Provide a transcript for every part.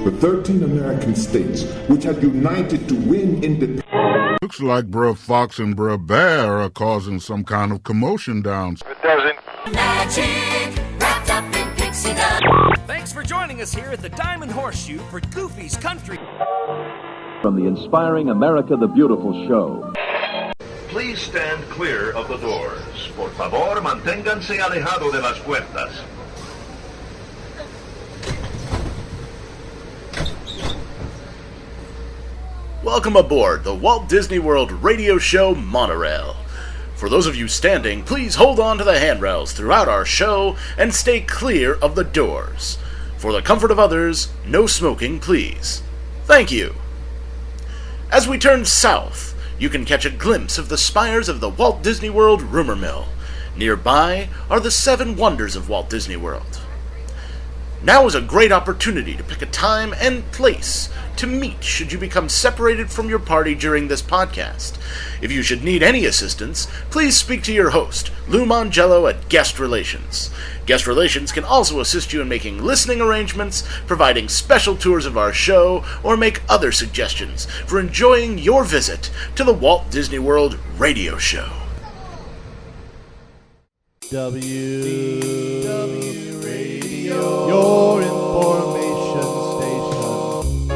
the 13 American states which had united to win independence. Looks like Bruh Fox and Bruh Bear are causing some kind of commotion down. It doesn't. Magic wrapped up in pixie dust. Thanks for joining us here at the Diamond Horseshoe for Goofy's Country. From the inspiring America the Beautiful show. Please stand clear of the doors. Por favor, manténganse alejado de las puertas. Welcome aboard the Walt Disney World radio show Monorail. For those of you standing, please hold on to the handrails throughout our show and stay clear of the doors. For the comfort of others, no smoking, please. Thank you. As we turn south, you can catch a glimpse of the spires of the Walt Disney World rumor mill. Nearby are the 7 wonders of Walt Disney World. Now is a great opportunity to pick a time and place to meet should you become separated from your party during this podcast. If you should need any assistance, please speak to your host, Lou Mongello at Guest Relations. Guest Relations can also assist you in making listening arrangements, providing special tours of our show, or make other suggestions for enjoying your visit to the Walt Disney World radio show. WDW Radio, your information station.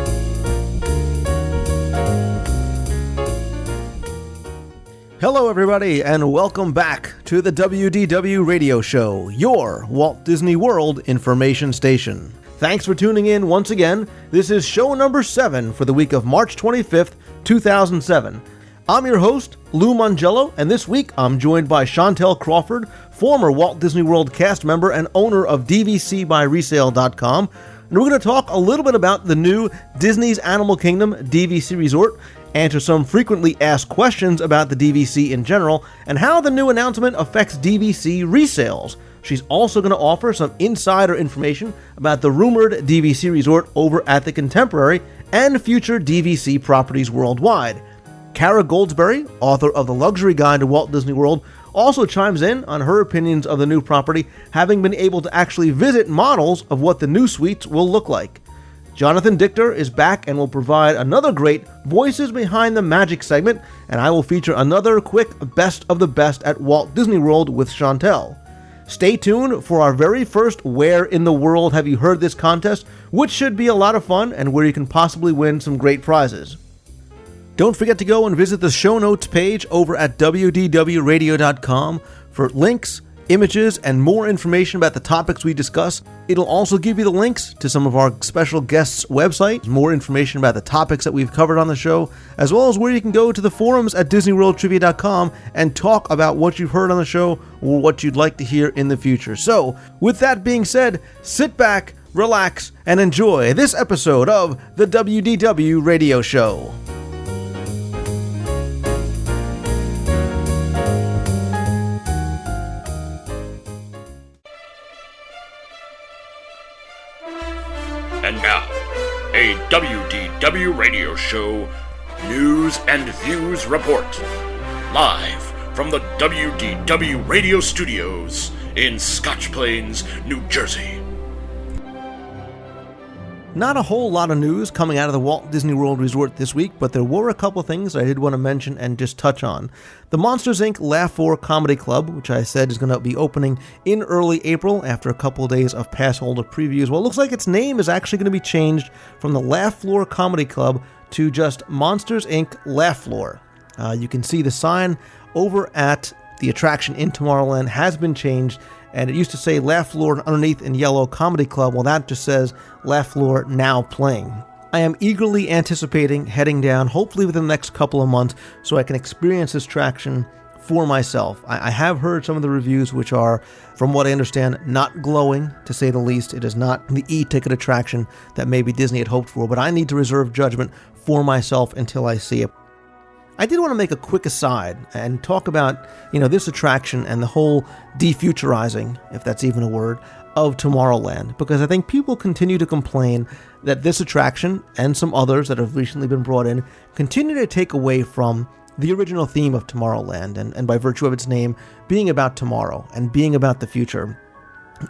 Hello, everybody, and welcome back to the WDW Radio Show, your Walt Disney World information station. Thanks for tuning in once again. This is show number 7 for the week of March 25th, 2007. I'm your host, Lou Mongello, and this week I'm joined by Chantel Crawford, former Walt Disney World cast member and owner of DVCByResale.com, and we're going to talk a little bit about the new Disney's Animal Kingdom DVC Resort, answer some frequently asked questions about the DVC in general, and how the new announcement affects DVC resales. She's also going to offer some insider information about the rumored DVC Resort over at the Contemporary and future DVC properties worldwide. Kara Goldsberry, author of The Luxury Guide to Walt Disney World, also chimes in on her opinions of the new property, having been able to actually visit models of what the new suites will look like. Jonathan Dichter is back and will provide another great Voices Behind the Magic segment, and I will feature another quick Best of the Best at Walt Disney World with Chantel. Stay tuned for our very first Where in the World Have You Heard This contest, which should be a lot of fun and where you can possibly win some great prizes. Don't forget to go and visit the show notes page over at WDWRadio.com for links, images, and more information about the topics we discuss. It'll also give you the links to some of our special guests' websites, more information about the topics that we've covered on the show, as well as where you can go to the forums at DisneyWorldTrivia.com and talk about what you've heard on the show or what you'd like to hear in the future. So, with that being said, sit back, relax, and enjoy this episode of the WDW Radio Show. And now, a WDW Radio Show News and Views Report. Live from the WDW Radio Studios in Scotch Plains, New Jersey. Not a whole lot of news coming out of the Walt Disney World Resort this week, but there were a couple things I did want to mention and just touch on. The Monsters, Inc. Laugh Floor Comedy Club, which I said is going to be opening in early April after a couple of days of pass holder previews. Well, it looks like its name is actually going to be changed from the Laugh Floor Comedy Club to just Monsters, Inc. Laugh Floor. You can see the sign over at the attraction in Tomorrowland has been changed, and it used to say Laugh Floor underneath in yellow Comedy Club. Well, that just says Laugh Floor now playing. I am eagerly anticipating heading down, hopefully within the next couple of months, so I can experience this attraction for myself. I have heard some of the reviews, which are, from what I understand, not glowing, to say the least. It is not the e-ticket attraction that maybe Disney had hoped for, but I need to reserve judgment for myself until I see it. I did want to make a quick aside and talk about, this attraction and the whole defuturizing, if that's even a word, of Tomorrowland, because I think people continue to complain that this attraction and some others that have recently been brought in continue to take away from the original theme of Tomorrowland, and by virtue of its name being about tomorrow and being about the future.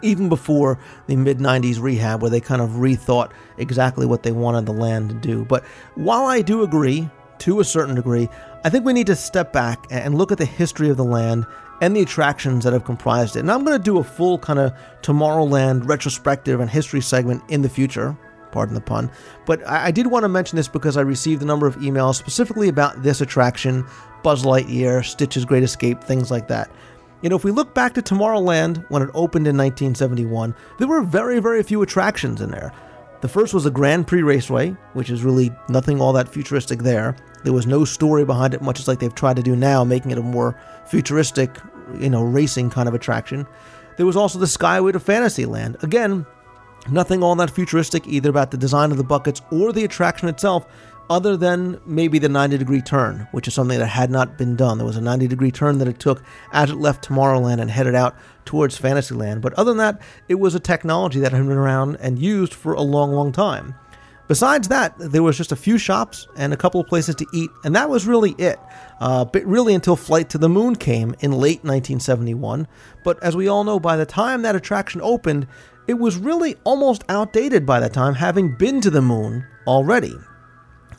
even before the mid-90s rehab, where they kind of rethought exactly what they wanted the land to do. But while I do agree, to a certain degree, I think we need to step back and look at the history of the land and the attractions that have comprised it. And I'm going to do a full kind of Tomorrowland retrospective and history segment in the future, pardon the pun. But I did want to mention this because I received a number of emails specifically about this attraction, Buzz Lightyear, Stitch's Great Escape, things like that. You know, if we look back to Tomorrowland when it opened in 1971, there were very, very few attractions in there. The first was the Grand Prix Raceway, which is really nothing all that futuristic there. There was no story behind it, much as like they've tried to do now, making it a more futuristic, racing kind of attraction. There was also the Skyway to Fantasyland. Again, nothing all that futuristic either about the design of the buckets or the attraction itself, other than maybe the 90-degree turn, which is something that had not been done. There was a 90-degree turn that it took as it left Tomorrowland and headed out towards Fantasyland. But other than that, it was a technology that had been around and used for a long, long time. Besides that, there was just a few shops and a couple of places to eat, and that was really it. But really until Flight to the Moon came in late 1971. But as we all know, by the time that attraction opened, it was really almost outdated by that time, having been to the moon already.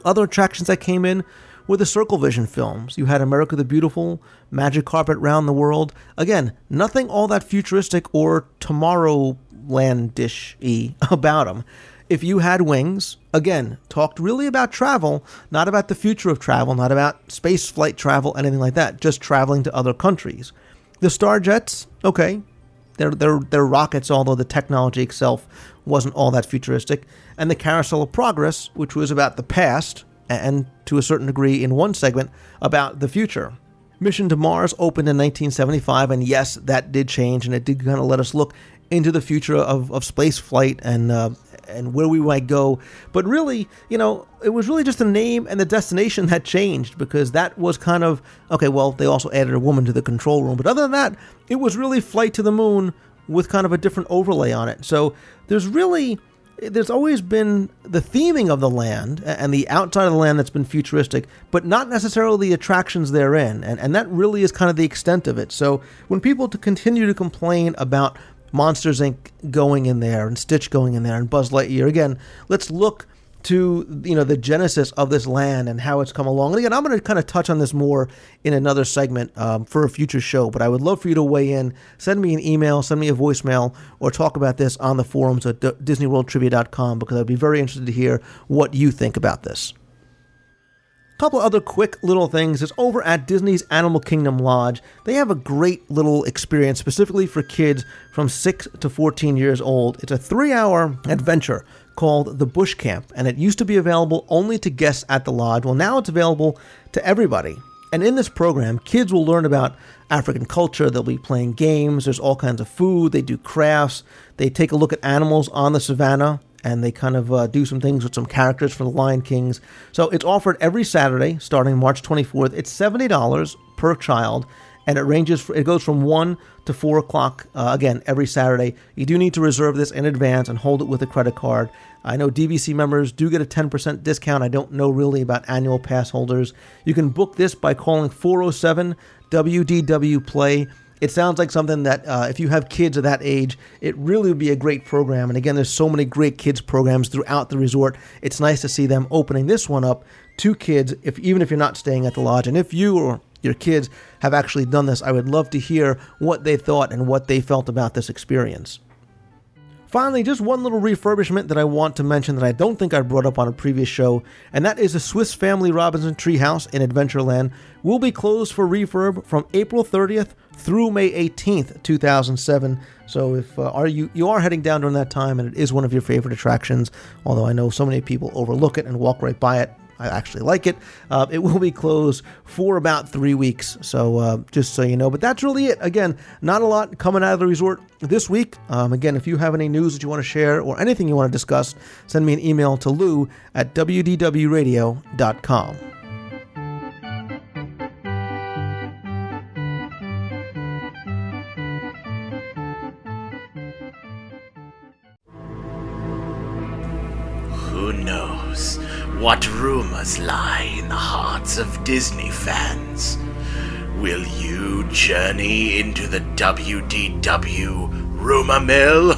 Other attractions that came in were the Circle Vision films. You had America the Beautiful, Magic Carpet Round the World. Again, nothing all that futuristic or Tomorrowland-ish-y about them. If You Had Wings, again, talked really about travel, not about the future of travel, not about space flight travel, anything like that, just traveling to other countries. The Starjets, okay, they're rockets, although the technology itself wasn't all that futuristic. And the Carousel of Progress, which was about the past, and to a certain degree in one segment, about the future. Mission to Mars opened in 1975, and yes, that did change, and it did kind of let us look into the future of space flight and where we might go. But really, it was really just the name and the destination that changed, because that was kind of, okay, well, they also added a woman to the control room. But other than that, it was really Flight to the Moon with kind of a different overlay on it. So there's always been the theming of the land and the outside of the land that's been futuristic, but not necessarily the attractions therein. And that really is kind of the extent of it. So when people continue to complain about Monsters, Inc. going in there and Stitch going in there and Buzz Lightyear, again, let's look to the genesis of this land and how it's come along. And again, I'm going to kind of touch on this more in another segment for a future show, but I would love for you to weigh in. Send me an email, send me a voicemail, or talk about this on the forums at DisneyWorldTrivia.com, because I'd be very interested to hear what you think about this. A couple other quick little things is over at Disney's Animal Kingdom Lodge. They have a great little experience specifically for kids from 6 to 14 years old. It's a 3-hour adventure called the Bush Camp, and it used to be available only to guests at the lodge. Well, now it's available to everybody. And in this program, kids will learn about African culture. They'll be playing games. There's all kinds of food. They do crafts. They take a look at animals on the savannah, and they kind of do some things with some characters from the Lion Kings. So it's offered every Saturday, starting March 24th. It's $70 per child, and it goes from 1 to 4 o'clock, again, every Saturday. You do need to reserve this in advance and hold it with a credit card. I know DVC members do get a 10% discount. I don't know really about annual pass holders. You can book this by calling 407-WDW-PLAY. It sounds like something that if you have kids of that age, it really would be a great program. And again, there's so many great kids programs throughout the resort. It's nice to see them opening this one up to kids, even if you're not staying at the lodge. And if you or your kids have actually done this, I would love to hear what they thought and what they felt about this experience. Finally, just one little refurbishment that I want to mention that I don't think I brought up on a previous show, and that is the Swiss Family Robinson Treehouse in Adventureland will be closed for refurb from April 30th through May 18th, 2007. So if you are heading down during that time, and it is one of your favorite attractions, although I know so many people overlook it and walk right by it, I actually like it. It will be closed for about 3 weeks, so just so you know. But that's really it. Again, not a lot coming out of the resort this week. Again, if you have any news that you want to share or anything you want to discuss, send me an email to lou@wdwradio.com. Who knows what rumors lie in the hearts of Disney fans? Will you journey into the WDW rumor mill.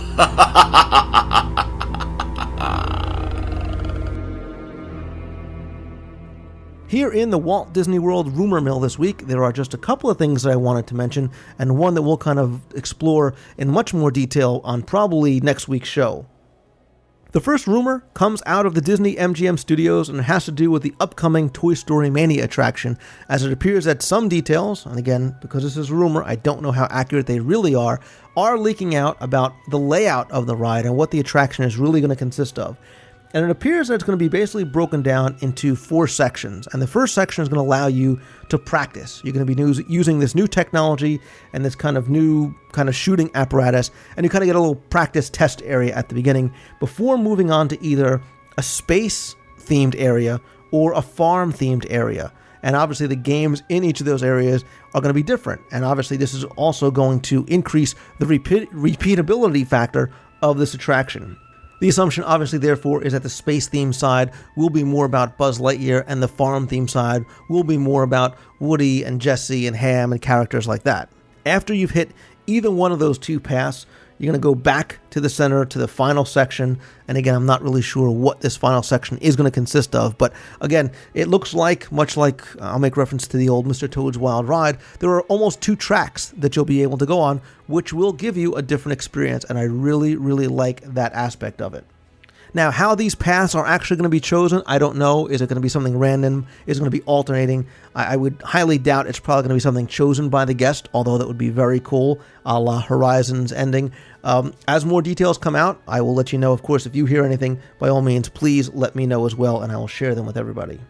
Here in the Walt Disney World Rumor Mill this week, there are just a couple of things that I wanted to mention, and one that we'll kind of explore in much more detail on probably next week's show. The first rumor comes out of the Disney MGM studios and has to do with the upcoming Toy Story Mania attraction, as it appears that some details, and again, because this is a rumor, I don't know how accurate they really are leaking out about the layout of the ride and what the attraction is really going to consist of. And it appears that it's going to be basically broken down into 4 sections. And the first section is going to allow you to practice. You're going to be using this new technology and this kind of new shooting apparatus. And you kind of get a little practice test area at the beginning before moving on to either a space-themed area or a farm-themed area. And obviously the games in each of those areas are going to be different. And obviously this is also going to increase the repeatability factor of this attraction. The assumption, obviously, therefore, is that the space-themed side will be more about Buzz Lightyear, and the farm-themed side will be more about Woody and Jessie and Ham and characters like that. After you've hit either one of those 2 paths, you're going to go back to the center, to the final section, and again, I'm not really sure what this final section is going to consist of, but again, it looks like, much like, I'll make reference to the old Mr. Toad's Wild Ride, there are almost 2 tracks that you'll be able to go on, which will give you a different experience, and I really, really like that aspect of it. Now, how these paths are actually going to be chosen, I don't know. Is it going to be something random? Is it going to be alternating? I would highly doubt it's probably going to be something chosen by the guest, although that would be very cool, a la Horizon's ending. As more details come out, I will let you know. Of course, if you hear anything, by all means, please let me know as well, and I will share them with everybody.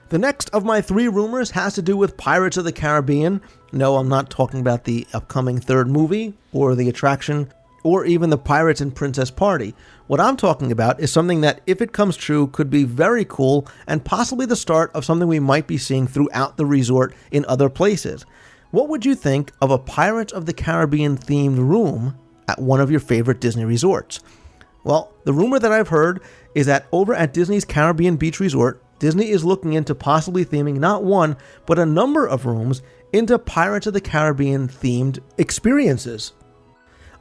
The next of my 3 rumors has to do with Pirates of the Caribbean. No, I'm not talking about the upcoming 3rd movie, or the attraction, or even the Pirates and Princess Party. What I'm talking about is something that, if it comes true, could be very cool and possibly the start of something we might be seeing throughout the resort in other places. What would you think of a Pirates of the Caribbean themed room at one of your favorite Disney resorts? Well, the rumor that I've heard is that over at Disney's Caribbean Beach Resort, Disney is looking into possibly theming not one, but a number of rooms into Pirates of the Caribbean themed experiences.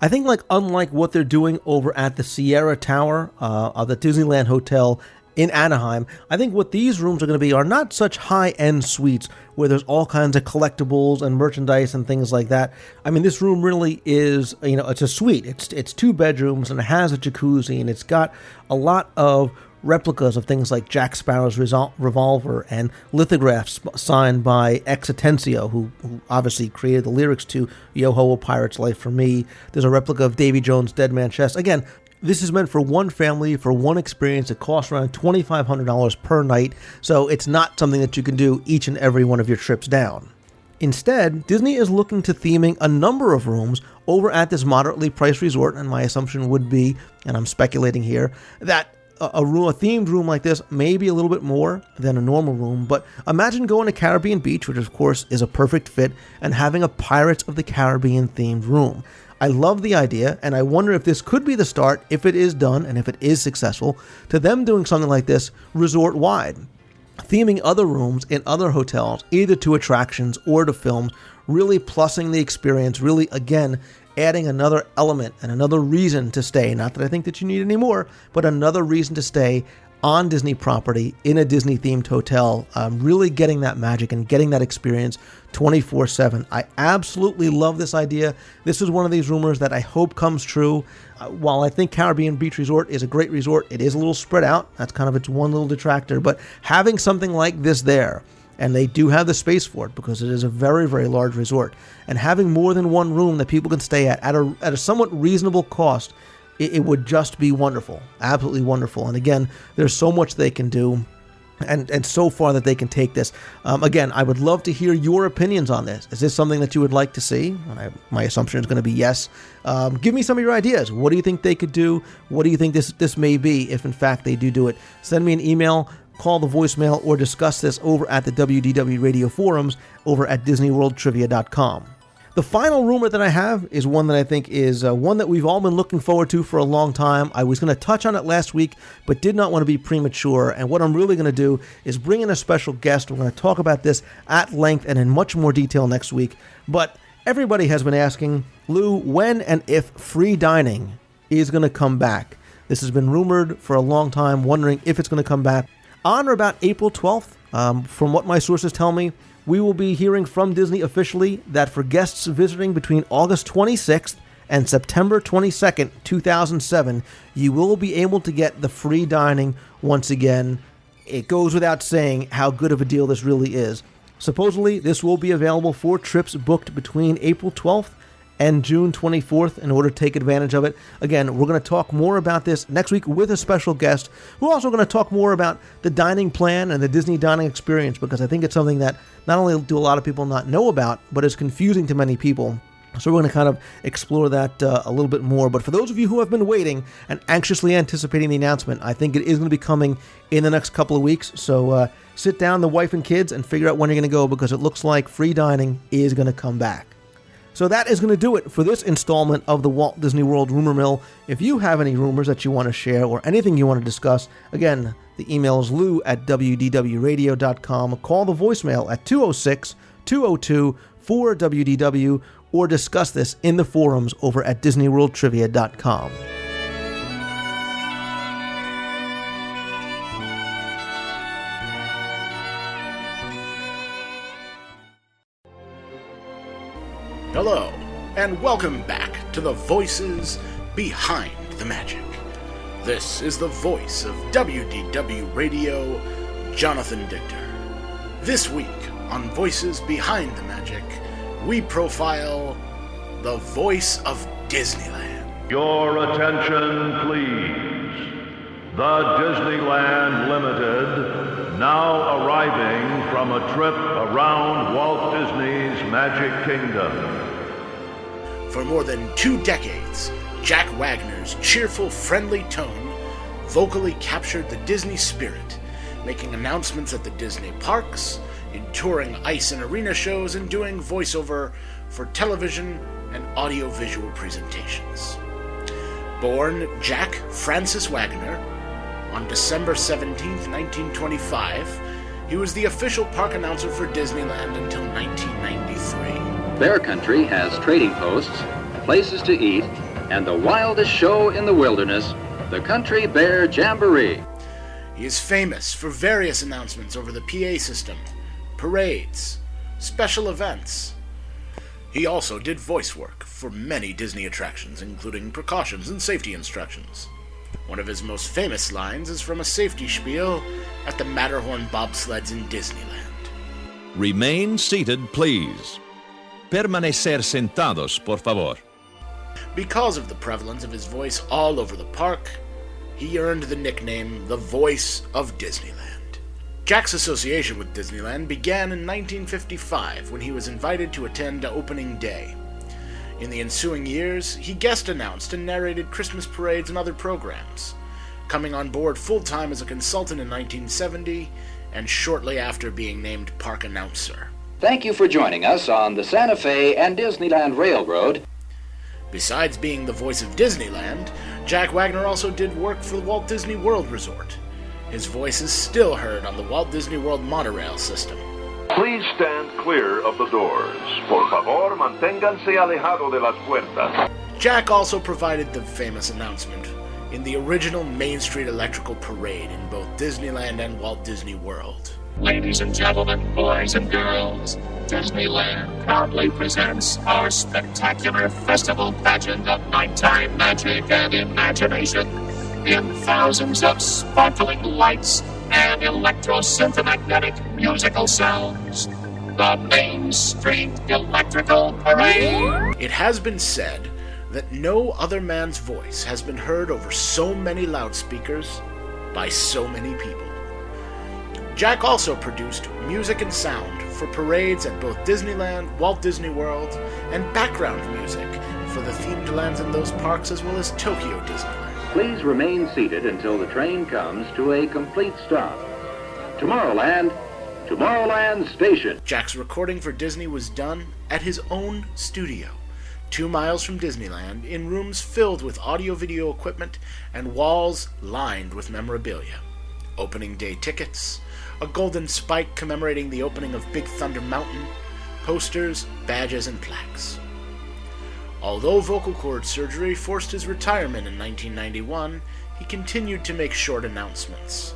I think unlike what they're doing over at the Sierra Tower of the Disneyland Hotel in Anaheim, I think what these rooms are going to be are not such high-end suites where there's all kinds of collectibles and merchandise and things like that. I mean, this room really is, it's a suite. It's 2 bedrooms and it has a jacuzzi and it's got a lot of replicas of things like Jack Sparrow's revolver and lithographs signed by Ex Atencio, who obviously created the lyrics to Yo-Ho, A Pirate's Life for Me. There's a replica of Davy Jones' Dead Man Chest. Again, this is meant for one family, for one experience. It costs around $2,500 per night, so it's not something that you can do each and every one of your trips down. Instead, Disney is looking to theming a number of rooms over at this moderately priced resort, and my assumption would be, and I'm speculating here, that a themed room like this may be a little bit more than a normal room, but imagine going to Caribbean Beach, which of course is a perfect fit, and having a Pirates of the Caribbean themed room. I love the idea, and I wonder if this could be the start, if it is done and if it is successful, to them doing something like this resort-wide. Theming other rooms in other hotels, either to attractions or to films, really plussing the experience, really, again, adding another element and another reason to stay. Not that I think that you need any more, but another reason to stay on Disney property in a Disney-themed hotel, really getting that magic and getting that experience 24/7. I absolutely love this idea. This is one of these rumors that I hope comes true. While I think Caribbean Beach Resort is a great resort, it is a little spread out. That's kind of its one little detractor, but having something like this there, and they do have the space for it because it is a very, very large resort, and having more than one room that people can stay at a somewhat reasonable cost, it would just be wonderful, absolutely wonderful. And again, there's so much they can do, and so far that they can take this. Again, I would love to hear your opinions on this. Is this something that you would like to see? My assumption is going to be yes. Give me some of your ideas. What do you think they could do? What do you think this may be if in fact they do it? Send me an email, call the voicemail, or discuss this over at the WDW Radio forums over at DisneyWorldTrivia.com. The final rumor that I have is one that I think is one that we've all been looking forward to for a long time. I was going to touch on it last week, but did not want to be premature. And what I'm really going to do is bring in a special guest. We're going to talk about this at length and in much more detail next week. But Everybody has been asking, Lou, when and if free dining is going to come back. This has been rumored for a long time, wondering if it's going to come back. On or about April 12th, from what my sources tell me, we will be hearing from Disney officially that for guests visiting between August 26th and September 22nd, 2007, you will be able to get the free dining once again. It goes without saying how good of a deal this really is. Supposedly, this will be available for trips booked between April 12th and June 24th in order to take advantage of it. Again, we're going to talk more about this next week with a special guest. We're also going to talk more about the dining plan and the Disney dining experience, because I think it's something that not only do a lot of people not know about, but is confusing to many people. So we're going to kind of explore that a little bit more. But for those of you who have been waiting and anxiously anticipating the announcement, I think it is going to be coming in the next couple of weeks. So sit down, the wife and kids, and figure out when you're going to go, because it looks like free dining is going to come back. So that is going to do it for this installment of the Walt Disney World Rumor Mill. If you have any rumors that you want to share or anything you want to discuss, again, the email is lou@wdwradio.com. Call the voicemail at 206-202-4WDW, or discuss this in the forums over at DisneyWorldTrivia.com. Hello, and welcome back to the Voices Behind the Magic. This is the voice of WDW Radio, Jonathan Dichter. This week on Voices Behind the Magic, we profile the voice of Disneyland. Your attention, please. The Disneyland Limited, now arriving from a trip around Walt Disney's Magic Kingdom. For more than 2 decades, Jack Wagner's cheerful, friendly tone vocally captured the Disney spirit, making announcements at the Disney parks, in touring ice and arena shows, and doing voiceover for television and audiovisual presentations. Born Jack Francis Wagner on December 17, 1925, he was the official park announcer for Disneyland until 1993. Bear Country has trading posts, places to eat, and the wildest show in the wilderness, the Country Bear Jamboree. He is famous for various announcements over the PA system, parades, special events. He also did voice work for many Disney attractions, including precautions and safety instructions. One of his most famous lines is from a safety spiel at the Matterhorn bobsleds in Disneyland. Remain seated, please. Permanecer sentados, por favor. Because of the prevalence of his voice all over the park, he earned the nickname the Voice of Disneyland. Jack's association with Disneyland began in 1955 when he was invited to attend opening day. In the ensuing years, he guest announced and narrated Christmas parades and other programs, coming on board full-time as a consultant in 1970 and shortly after being named park announcer. Thank you for joining us on the Santa Fe and Disneyland Railroad. Besides being the voice of Disneyland, Jack Wagner also did work for the Walt Disney World Resort. His voice is still heard on the Walt Disney World monorail system. Please stand clear of the doors. Por favor, manténganse alejado de las puertas. Jack also provided the famous announcement in the original Main Street Electrical Parade in both Disneyland and Walt Disney World. Ladies and gentlemen, boys and girls, Disneyland proudly presents our spectacular festival pageant of nighttime magic and imagination in thousands of sparkling lights and electro-synthomagnetic musical sounds. The Main Street Electrical Parade. It has been said that no other man's voice has been heard over so many loudspeakers by so many people. Jack also produced music and sound for parades at both Disneyland, Walt Disney World, and background music for the themed lands in those parks as well as Tokyo Disneyland. Please remain seated until the train comes to a complete stop. Tomorrowland Station. Jack's recording for Disney was done at his own studio, 2 miles from Disneyland, in rooms filled with audio-video equipment and walls lined with memorabilia. Opening day tickets, a golden spike commemorating the opening of Big Thunder Mountain, posters, badges, and plaques. Although vocal cord surgery forced his retirement in 1991, he continued to make short announcements.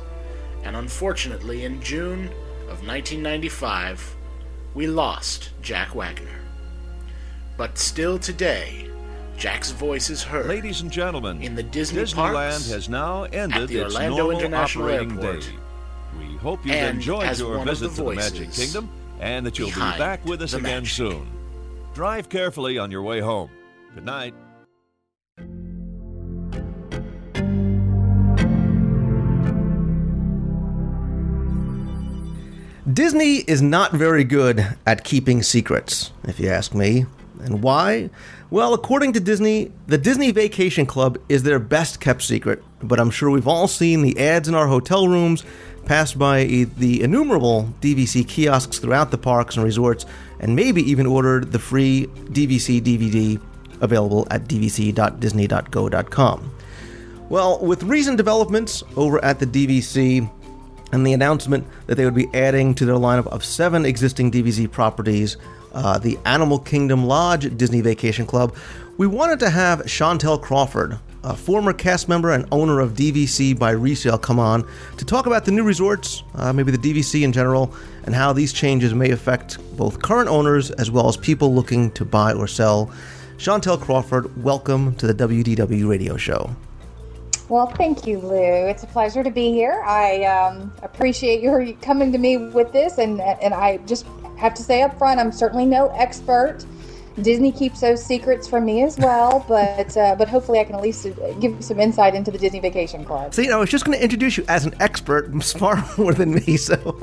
And unfortunately, in June of 1995, we lost Jack Wagner. But still today, Jack's voice is heard. Ladies and gentlemen, in the Disney Disneyland parks, has now ended at the its Orlando normal International operating Airport, day. We hope you've and enjoyed as your one of visit the to the Magic voices Kingdom and that you'll be behind back with us the again magic. soon. Drive carefully on your way home. Good night. Disney is not very good at keeping secrets, if you ask me. And why? Well, according to Disney, the Disney Vacation Club is their best kept secret, but I'm sure we've all seen the ads in our hotel rooms, passed by the innumerable DVC kiosks throughout the parks and resorts, and maybe even ordered the free DVC DVD available at dvc.disney.go.com. Well, with recent developments over at the DVC, and the announcement that they would be adding to their lineup of 7 existing DVC properties, the Animal Kingdom Lodge Disney Vacation Club, we wanted to have Chantel Crawford, a former cast member and owner of DVC by Resale, come on to talk about the new resorts, maybe the DVC in general, and how these changes may affect both current owners as well as people looking to buy or sell. Chantel Crawford, welcome to the WDW Radio Show. Well, thank you, Lou. It's a pleasure to be here. I appreciate your coming to me with this, and I just have to say up front, I'm certainly no expert. Disney keeps those secrets from me as well, but hopefully I can at least give some insight into the Disney Vacation Club. See, I was just going to introduce you as an expert, far more than me, so...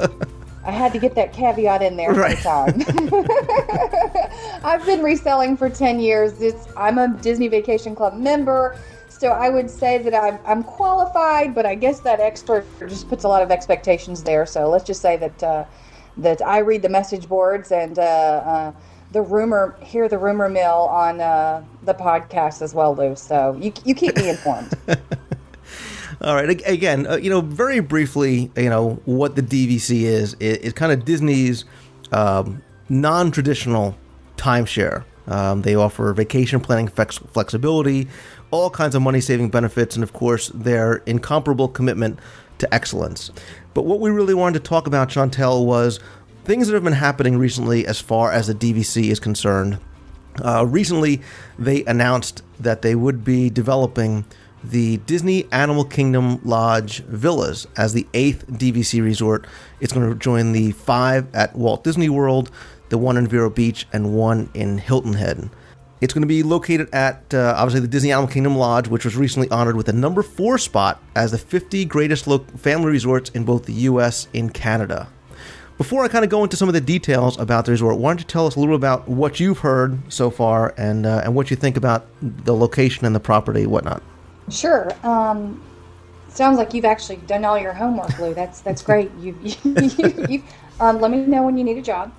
I had to get that caveat in there for the time. I've been reselling for 10 years. I'm a Disney Vacation Club member. So I would say that I'm qualified, but I guess that extra just puts a lot of expectations there. So let's just say that I read the message boards and hear the rumor mill on the podcast as well, Lou. So you keep me informed. All right. Again, very briefly, what the DVC is kind of Disney's non-traditional timeshare. They offer vacation planning flexibility, all kinds of money-saving benefits, and of course, their incomparable commitment to excellence. But what we really wanted to talk about, Chantel, was things that have been happening recently as far as the DVC is concerned. Recently, they announced that they would be developing the Disney Animal Kingdom Lodge Villas as the 8th DVC resort. It's going to join the 5 at Walt Disney World, the 1 in Vero Beach, and 1 in Hilton Head. It's going to be located at, obviously, the Disney Animal Kingdom Lodge, which was recently honored with the number 4 spot as the 50 greatest family resorts in both the U.S. and Canada. Before I kind of go into some of the details about the resort, why don't you tell us a little about what you've heard so far and what you think about the location and the property and whatnot? Sure. Sounds like you've actually done all your homework, Lou. That's great. You've let me know when you need a job.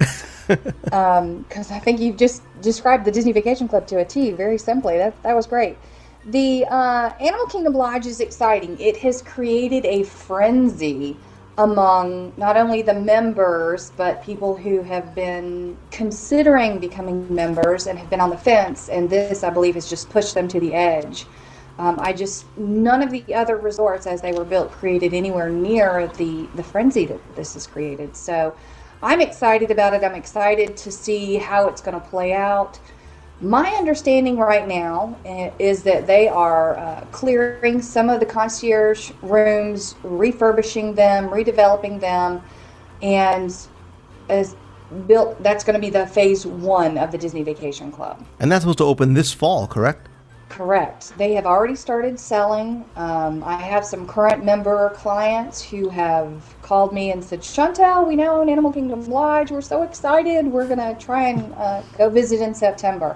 Because I think you've just described the Disney Vacation Club to a T very simply. That was great. The Animal Kingdom Lodge is exciting. It has created a frenzy among not only the members, but people who have been considering becoming members and have been on the fence, and this, I believe, has just pushed them to the edge. None of the other resorts as they were built created anywhere near the frenzy that this has created. So I'm excited about it. I'm excited to see how it's going to play out. My understanding right now is that they are clearing some of the concierge rooms, refurbishing them, redeveloping them, and that's going to be the phase 1 of the Disney Vacation Club. And that's supposed to open this fall, correct? Correct. They have already started selling. I have some current member clients who have called me and said, Chantel, we now own Animal Kingdom Lodge. We're so excited. We're going to try and go visit in September.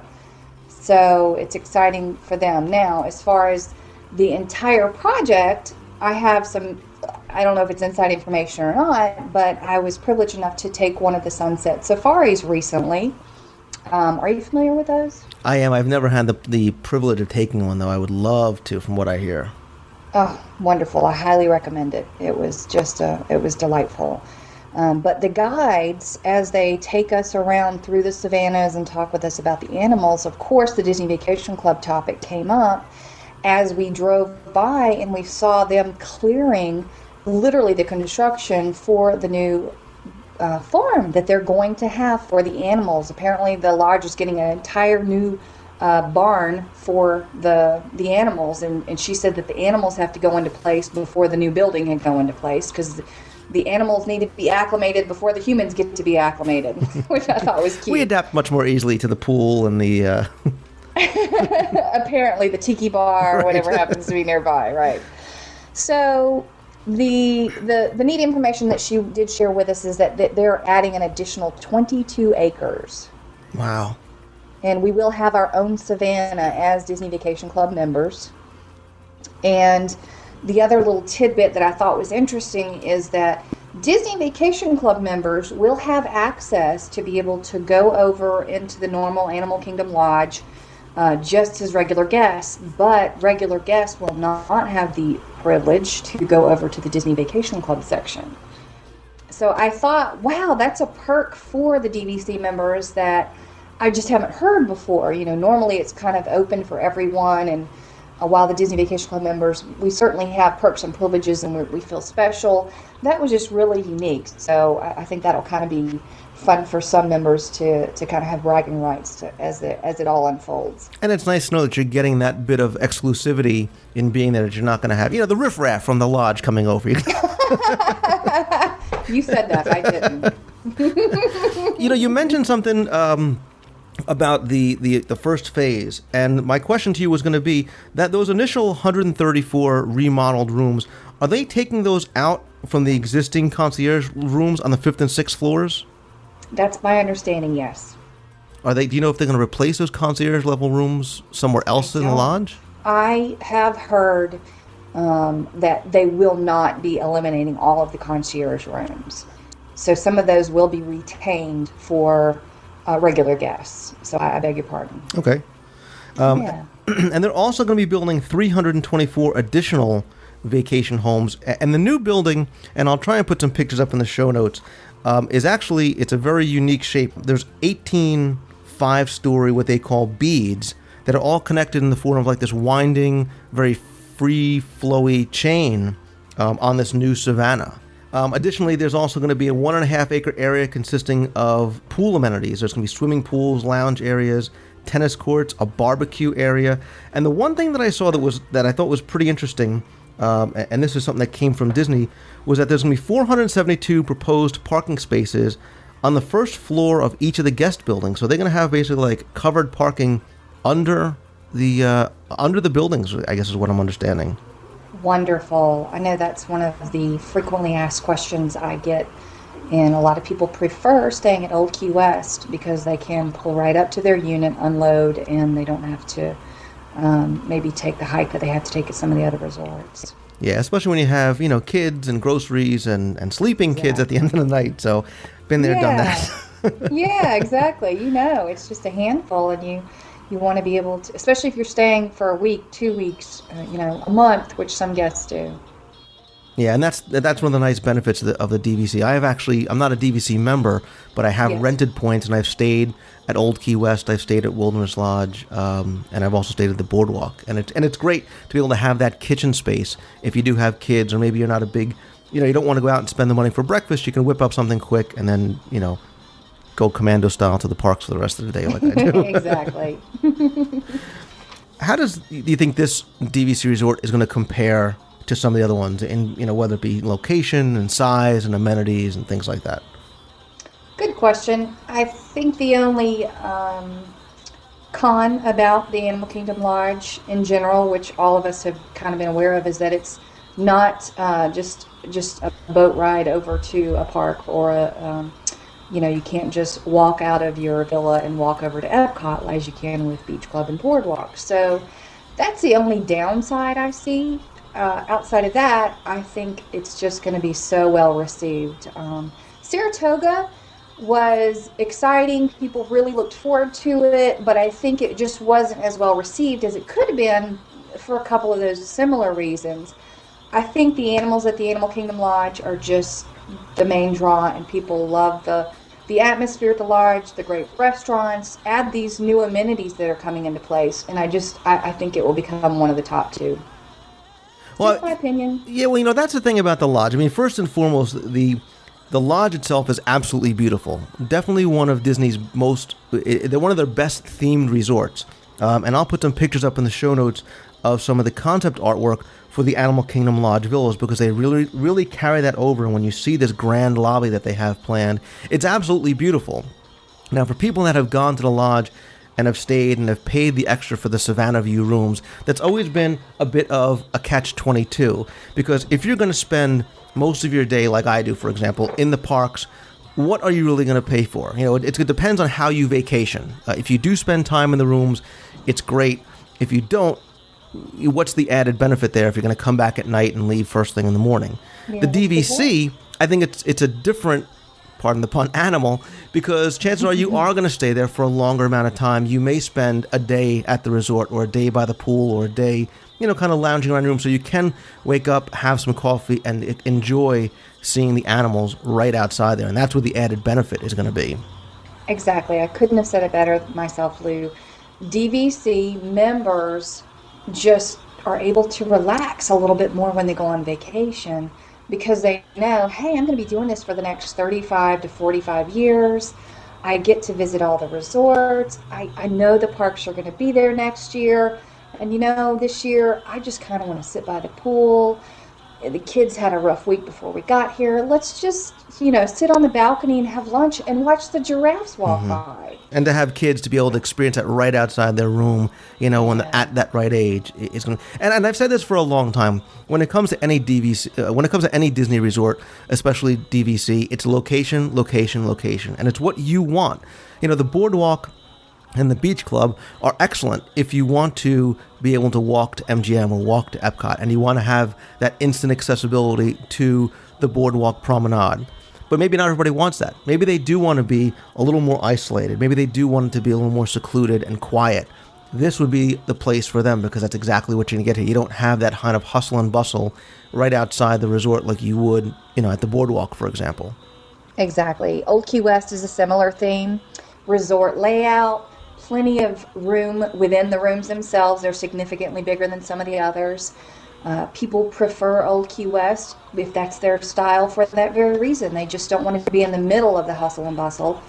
So it's exciting for them. Now, as far as the entire project, I have some, I don't know if it's inside information or not, but I was privileged enough to take one of the Sunset Safaris recently. Are you familiar with those? I am. I've never had the privilege of taking one, though. I would love to, from what I hear. Oh, wonderful. I highly recommend it. It was just, it was delightful. But the guides, as they take us around through the savannas and talk with us about the animals, of course, the Disney Vacation Club topic came up as we drove by, and we saw them clearing literally the construction for the new farm that they're going to have for the animals. Apparently, the lodge is getting an entire new barn for the animals, and she said that the animals have to go into place before the new building can go into place, because the animals need to be acclimated before the humans get to be acclimated, which I thought was cute. We adapt much more easily to the pool and the... Apparently the tiki bar or whatever happens to be nearby, right? So the neat information that she did share with us is that they're adding an additional 22 acres. Wow. And we will have our own savannah as Disney Vacation Club members. And the other little tidbit that I thought was interesting is that Disney Vacation Club members will have access to be able to go over into the normal Animal Kingdom Lodge just as regular guests, but regular guests will not have the privilege to go over to the Disney Vacation Club section. So I thought, wow, that's a perk for the DVC members that I just haven't heard before. You know, normally it's kind of open for everyone, and while the Disney Vacation Club members, we certainly have perks and privileges and we feel special. That was just really unique. So I think that'll kind of be fun for some members to kind of have bragging rights as it all unfolds. And it's nice to know that you're getting that bit of exclusivity in being there, that you're not going to have, the riffraff from the lodge coming over. You said that, I didn't. You mentioned something about the first phase, and my question to you was going to be that those initial 134 remodeled rooms, are they taking those out from the existing concierge rooms on the 5th and 6th floors? That's my understanding, yes. Do you know if they're going to replace those concierge level rooms somewhere else in the lodge? I have heard that they will not be eliminating all of the concierge rooms. So some of those will be retained for regular guests. So I beg your pardon. Okay. Yeah. And they're also going to be building 324 additional vacation homes. And the new building, and I'll try and put some pictures up in the show notes, it's a very unique shape. There's 18 5-story, what they call beads, that are all connected in the form of like this winding, very free, flowy chain on this new savannah. Additionally, there's also going to be a 1.5 acre area consisting of pool amenities. There's going to be swimming pools, lounge areas, tennis courts, a barbecue area. And the one thing that I saw that I thought was pretty interesting, and this is something that came from Disney, was that there's going to be 472 proposed parking spaces on the first floor of each of the guest buildings. So they're going to have basically like covered parking under the buildings, I guess is what I'm understanding. Wonderful. I know that's one of the frequently asked questions I get, and a lot of people prefer staying at Old Key West because they can pull right up to their unit, unload, and they don't have to maybe take the hike that they have to take at some of the other resorts. Yeah, especially when you have, kids and groceries and sleeping kids at the end of the night. So, been there, done that. Yeah, exactly. It's just a handful, and you want to be able to, especially if you're staying for a week, 2 weeks, a month, which some guests do. Yeah, and that's one of the nice benefits of the DVC. I'm not a DVC member, but I have rented points, and I've stayed at Old Key West, I've stayed at Wilderness Lodge, and I've also stayed at the Boardwalk. And it's great to be able to have that kitchen space if you do have kids, or maybe you're not a big, you don't want to go out and spend the money for breakfast. You can whip up something quick and then, go commando style to the parks for the rest of the day like I do. Exactly. How do you think this DVC resort is going to compare to some of the other ones, in whether it be location and size and amenities and things like that? Good question. I think the only con about the Animal Kingdom Lodge in general, which all of us have kind of been aware of, is that it's not just a boat ride over to a park, or you can't just walk out of your villa and walk over to Epcot as you can with Beach Club and Boardwalk. So that's the only downside I see. Outside of that, I think it's just going to be so well received. Saratoga was exciting. People really looked forward to it, but I think it just wasn't as well received as it could have been for a couple of those similar reasons. I think the animals at the Animal Kingdom Lodge are just the main draw, and people love the atmosphere at the lodge, the great restaurants. Add these new amenities that are coming into place, and I think it will become one of the top two. Well, just my opinion. Yeah, well, that's the thing about the lodge. I mean, first and foremost, the lodge itself is absolutely beautiful. Definitely one of Disney's they're one of their best themed resorts. And I'll put some pictures up in the show notes of some of the concept artwork for the Animal Kingdom Lodge villas, because they really, really carry that over. And when you see this grand lobby that they have planned, it's absolutely beautiful. Now, for people that have gone to the lodge and have stayed and have paid the extra for the Savannah View rooms, that's always been a bit of a catch-22, because if you're going to spend most of your day, like I do, for example, in the parks, what are you really going to pay for? It depends on how you vacation. If you do spend time in the rooms, it's great. If you don't, what's the added benefit there if you're going to come back at night and leave first thing in the morning? Yeah, the DVC, I think it's a different, pardon the pun, animal, because chances are you are going to stay there for a longer amount of time. You may spend a day at the resort, or a day by the pool, or a day, kind of lounging around your room, so you can wake up, have some coffee, and enjoy seeing the animals right outside there. And that's what the added benefit is going to be. Exactly. I couldn't have said it better myself, Lou. DVC members just are able to relax a little bit more when they go on vacation, because they know, hey, I'm going to be doing this for the next 35 to 45 years. I get to visit all the resorts. I know the parks are going to be there next year. And this year, I just kind of want to sit by the pool. The kids had a rough week before we got here. Let's just, sit on the balcony and have lunch and watch the giraffes walk by. And to have kids to be able to experience that right outside their room, when they're at that right age, is going. And I've said this for a long time. When it comes to any when it comes to any Disney resort, especially DVC, it's location, location, location, and it's what you want. The boardwalk and the beach club are excellent if you want to be able to walk to MGM or walk to Epcot, and you want to have that instant accessibility to the boardwalk promenade. But maybe not everybody wants that. Maybe they do want to be a little more isolated. Maybe they do want it to be a little more secluded and quiet. This would be the place for them, because that's exactly what you're going to get here. You don't have that kind of hustle and bustle right outside the resort like you would, at the boardwalk, for example. Exactly. Old Key West is a similar theme. Resort layout, plenty of room within the rooms themselves. They're significantly bigger than some of the others. People prefer Old Key West if that's their style for that very reason. They just don't want it to be in the middle of the hustle and bustle,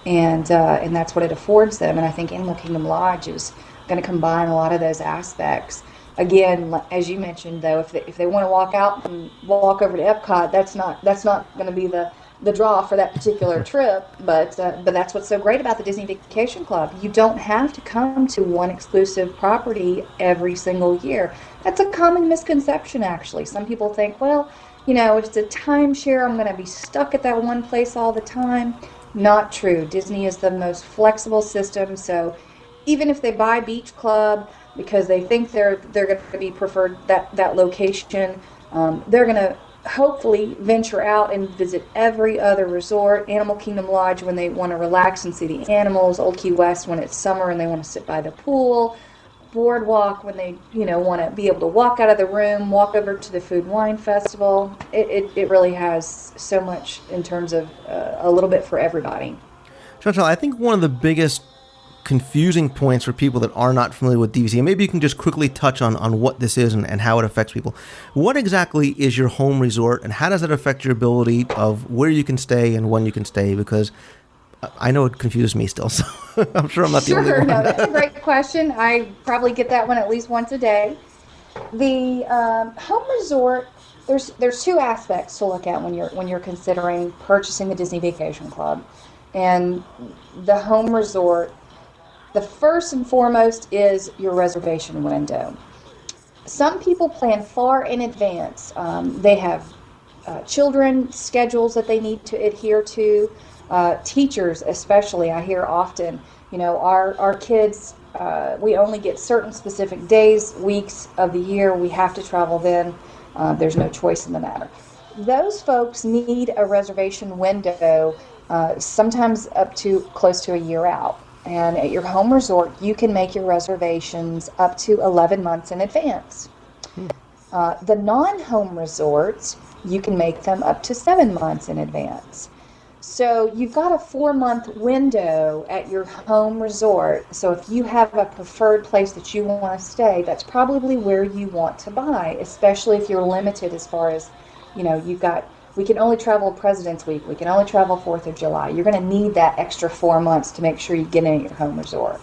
and that's what it affords them. And I think Animal Kingdom Lodge is going to combine a lot of those aspects. Again, as you mentioned, though, if they want to walk out and walk over to Epcot, that's not going to be the draw for that particular trip, but that's what's so great about the Disney Vacation Club. You don't have to come to one exclusive property every single year. That's a common misconception, actually. Some people think, well, it's a timeshare, I'm going to be stuck at that one place all the time. Not true. Disney is the most flexible system, so even if they buy Beach Club because they think they're going to be preferred that location, they're going to hopefully venture out and visit every other resort. Animal Kingdom Lodge when they want to relax and see the animals. Old Key West when it's summer and they want to sit by the pool. Boardwalk when they want to be able to walk out of the room, walk over to the Food and Wine Festival. It really has so much in terms of a little bit for everybody. Chantal, I think one of the biggest confusing points for people that are not familiar with DVC, and maybe you can just quickly touch on what this is and how it affects people. What exactly is your home resort, and how does it affect your ability of where you can stay and when you can stay? Because I know it confuses me still, so I'm sure I'm not the only one. No, that's a great question. I probably get that one at least once a day. The home resort, there's two aspects to look at when you're considering purchasing the Disney Vacation Club. And the home resort, the first and foremost is your reservation window. Some people plan far in advance. They have children schedules that they need to adhere to. Teachers especially, I hear often, our kids, we only get certain specific days, weeks of the year. We have to travel then. There's no choice in the matter. Those folks need a reservation window, sometimes up to close to a year out. And at your home resort, you can make your reservations up to 11 months in advance. The non-home resorts, you can make them up to 7 months in advance. So you've got a 4-month window at your home resort. So if you have a preferred place that you want to stay, that's probably where you want to buy, especially if you're limited as far as, we can only travel President's Week, we can only travel 4th of July. You're going to need that extra 4 months to make sure you get in at your home resort.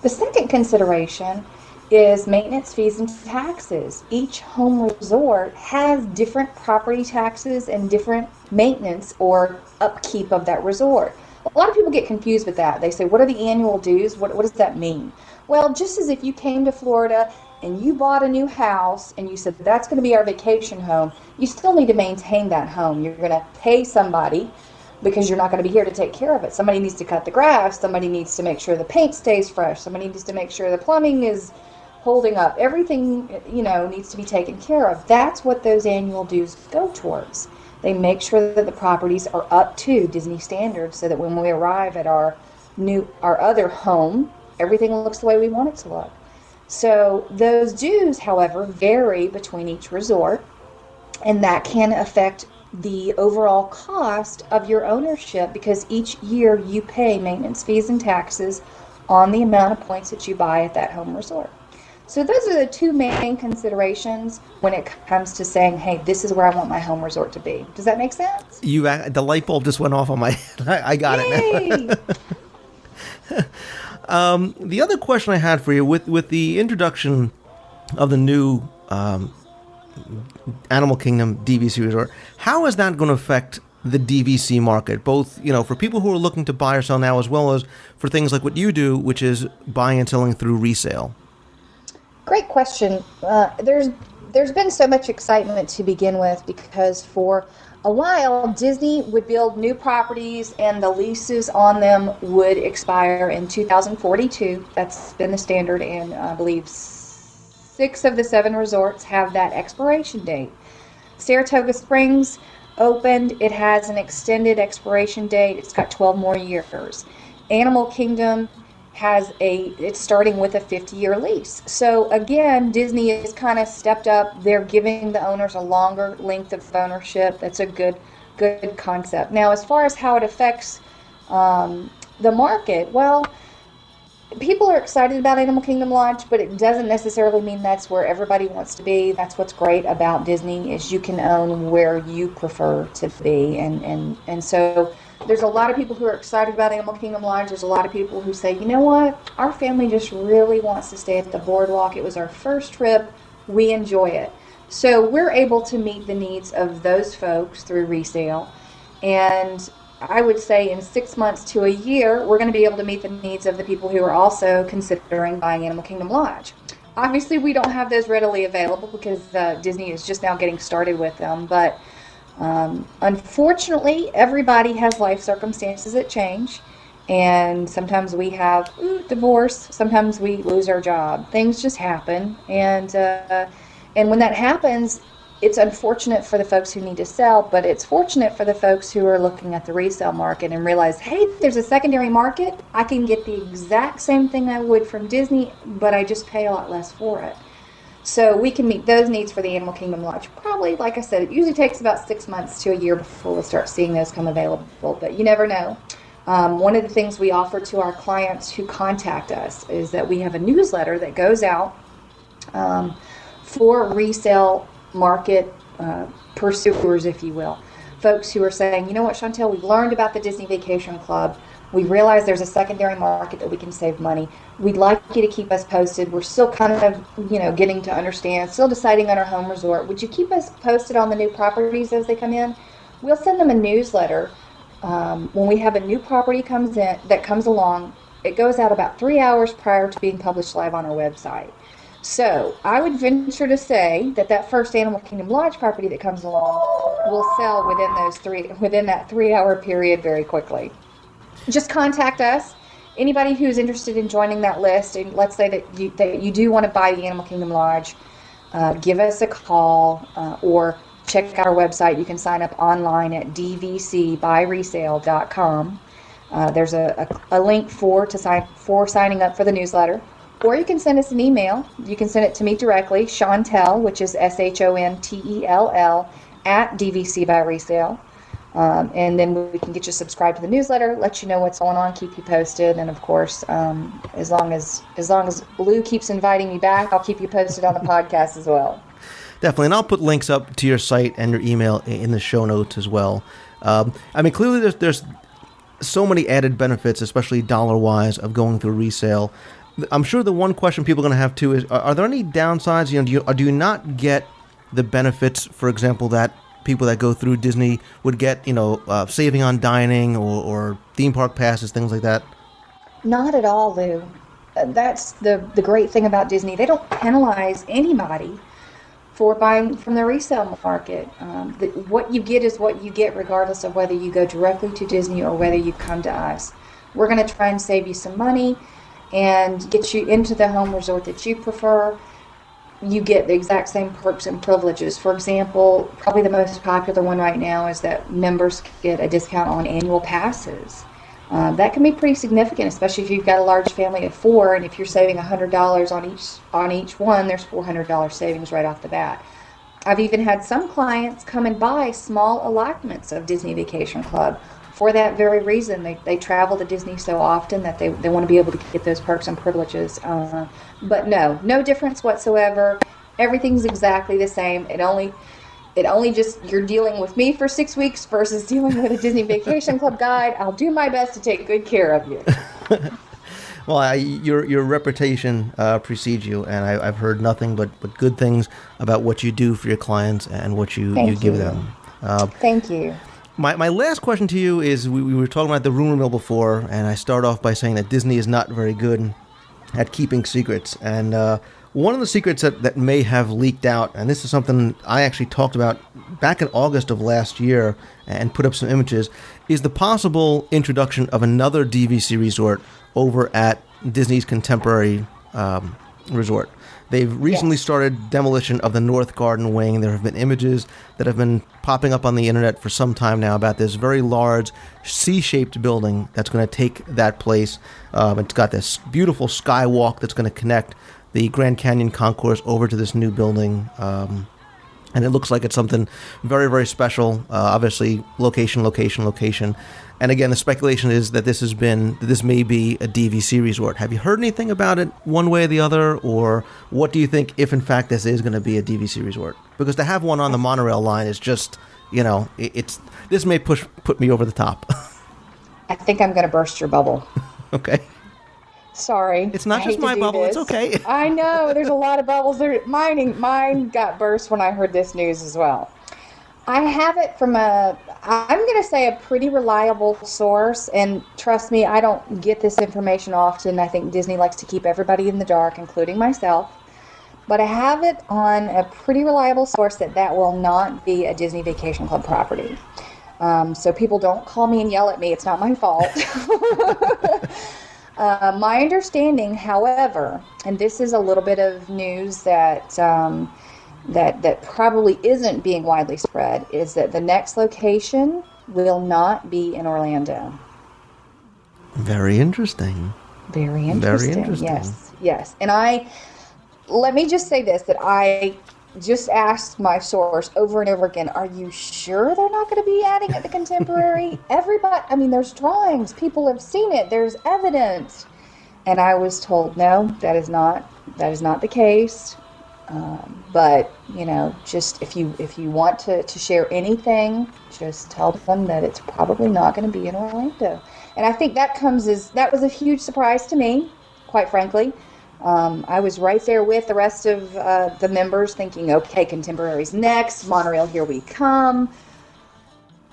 The second consideration is maintenance fees and taxes. Each home resort has different property taxes and different maintenance or upkeep of that resort. A lot of people get confused with that. They say, what are the annual dues? What does that mean? Well, just as if you came to Florida and you bought a new house and you said, that's going to be our vacation home, you still need to maintain that home. You're going to pay somebody because you're not going to be here to take care of it. Somebody needs to cut the grass. Somebody needs to make sure the paint stays fresh. Somebody needs to make sure the plumbing is holding up. Everything, needs to be taken care of. That's what those annual dues go towards. They make sure that the properties are up to Disney standards so that when we arrive at our other home, everything looks the way we want it to look. So those dues, however, vary between each resort, and that can affect the overall cost of your ownership because each year you pay maintenance fees and taxes on the amount of points that you buy at that home resort. So those are the two main considerations when it comes to saying, hey, this is where I want my home resort to be. Does that make sense? The light bulb just went off on my head. I got it now. The other question I had for you, with the introduction of the new Animal Kingdom DVC resort, how is that going to affect the DVC market, both for people who are looking to buy or sell now, as well as for things like what you do, which is buying and selling through resale? Great question. There's been so much excitement to begin with because for a while Disney would build new properties and the leases on them would expire in 2042. That's been the standard, and I believe 6 of the 7 resorts have that expiration date. Saratoga Springs opened. It has an extended expiration date. It's got 12 more years. Animal Kingdom it's starting with a 50-year lease. So again, Disney has kind of stepped up. They're giving the owners a longer length of ownership. That's a good concept. Now, as far as how it affects the market, well, people are excited about Animal Kingdom Lodge, but it doesn't necessarily mean that's where everybody wants to be. That's what's great about Disney, is you can own where you prefer to be. And so there's a lot of people who are excited about Animal Kingdom Lodge. There's a lot of people who say, you know what, our family just really wants to stay at the boardwalk. It was our first trip. We enjoy it. So we're able to meet the needs of those folks through resale. And I would say in 6 months to a year, we're going to be able to meet the needs of the people who are also considering buying Animal Kingdom Lodge. Obviously, we don't have those readily available because Disney is just now getting started with them. But unfortunately, everybody has life circumstances that change. And sometimes we have divorce. Sometimes we lose our job. Things just happen. And when that happens, it's unfortunate for the folks who need to sell, but it's fortunate for the folks who are looking at the resale market and realize, hey, there's a secondary market. I can get the exact same thing I would from Disney, but I just pay a lot less for it. So we can meet those needs for the Animal Kingdom Lodge. Probably, like I said, it usually takes about 6 months to a year before we'll start seeing those come available, but you never know. One of the things we offer to our clients who contact us is that we have a newsletter that goes out for resale market pursuers, if you will. Folks who are saying, you know what, Chantel, we've learned about the Disney Vacation Club. We realize there's a secondary market that we can save money. We'd like you to keep us posted. We're still kind of, getting to understand, still deciding on our home resort. Would you keep us posted on the new properties as they come in? We'll send them a newsletter when we have a new property that comes along. It goes out about 3 hours prior to being published live on our website. So I would venture to say that first Animal Kingdom Lodge property that comes along will sell within that 3 hour period very quickly. Just contact us. Anybody who's interested in joining that list, and let's say that you do want to buy the Animal Kingdom Lodge, give us a call or check out our website. You can sign up online at dvcbuyresale.com. There's a link for signing up for the newsletter. Or you can send us an email. You can send it to me directly, Chantel, which is SHONTELL, at DVC by Resale. And then we can get you subscribed to the newsletter, let you know what's going on, keep you posted, and of course, as long as Lou keeps inviting me back, I'll keep you posted on the podcast as well. Definitely, and I'll put links up to your site and your email in the show notes as well. I mean, clearly there's so many added benefits, especially dollar-wise, of going through resale. I'm sure the one question people are going to have too is: are there any downsides? Do you not get the benefits, for example, that people that go through Disney would get, saving on dining or theme park passes, things like that? Not at all, Lou. That's the great thing about Disney. They don't penalize anybody for buying from the resale market. What you get is what you get regardless of whether you go directly to Disney or whether you come to us. We're going to try and save you some money and get you into the home resort that you prefer. You get the exact same perks and privileges. For example, probably the most popular one right now is that members get a discount on annual passes. That can be pretty significant, especially if you've got a large family of 4, and if you're saving $100 on each one, there's $400 savings right off the bat. I've even had some clients come and buy small allotments of Disney Vacation Club for that very reason. They travel to Disney so often that they want to be able to get those perks and privileges. But no difference whatsoever. Everything's exactly the same. It only just, you're dealing with me for 6 weeks versus dealing with a Disney Vacation Club guide. I'll do my best to take good care of you. Well, your reputation precedes you, and I've heard nothing but good things about what you do for your clients and what you give them. Thank you. My last question to you is, we were talking about the rumor mill before, and I start off by saying that Disney is not very good at keeping secrets. And one of the secrets that may have leaked out, and this is something I actually talked about back in August of last year and put up some images, is the possible introduction of another DVC resort over at Disney's Contemporary Resort. They've recently started demolition of the North Garden Wing. There have been images that have been popping up on the internet for some time now about this very large C-shaped building that's going to take that place. It's got this beautiful skywalk that's going to connect the Grand Canyon Concourse over to this new building. And it looks like it's something very, very special. Obviously, location. And again, the speculation is that this may be a DVC resort. Have you heard anything about it one way or the other? Or what do you think if, in fact, this is going to be a DVC resort? Because to have one on the monorail line is just, this may put me over the top. I think I'm going to burst your bubble. Okay. Sorry. It's not just my bubble. It's okay. I know. There's a lot of bubbles there. Mine got burst when I heard this news as well. I have it from I'm going to say a pretty reliable source, and trust me, I don't get this information often. I think Disney likes to keep everybody in the dark, including myself. But I have it on a pretty reliable source that will not be a Disney Vacation Club property. So people don't call me and yell at me. It's not my fault. My understanding, however, and this is a little bit of news that probably isn't being widely spread, is that the next location will not be in Orlando. Very interesting. Very interesting. Yes. And let me just say this, that I just asked my source over and over again, are you sure they're not going to be adding at the Contemporary? Everybody, there's drawings. People have seen it. There's evidence. And I was told, no, that is not the case. But, just if you want to share anything, just tell them that it's probably not going to be in Orlando. And I think that was a huge surprise to me, quite frankly. I was right there with the rest of the members thinking, okay, Contemporary's next, Monorail, here we come.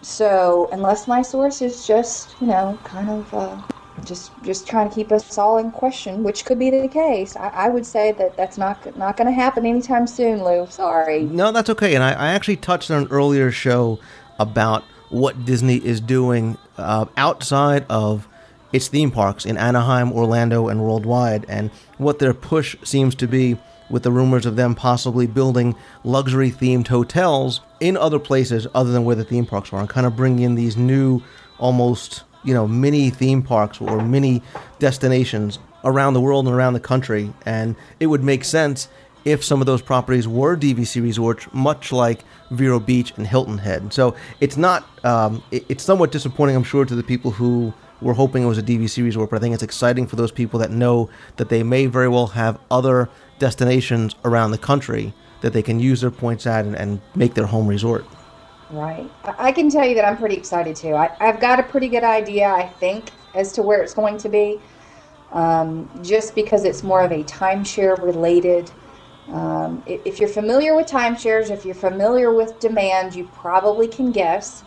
So unless my source is just, kind of just trying to keep us all in question, which could be the case, I would say that's not going to happen anytime soon, Lou. Sorry. No, that's okay. And I actually touched on an earlier show about what Disney is doing outside of its theme parks in Anaheim, Orlando, and worldwide, and what their push seems to be with the rumors of them possibly building luxury-themed hotels in other places other than where the theme parks are, and kind of bringing in these new, almost, mini theme parks or mini destinations around the world and around the country, and it would make sense if some of those properties were DVC resorts, much like Vero Beach and Hilton Head. So it's not, it's somewhat disappointing, I'm sure, to the people who were hoping it was a DVC resort, but I think it's exciting for those people that know that they may very well have other destinations around the country that they can use their points at and make their home resort. Right. I can tell you that I'm pretty excited too. I've got a pretty good idea, I think, as to where it's going to be, just because it's more of a timeshare related. If you're familiar with timeshares, if you're familiar with demand, you probably can guess.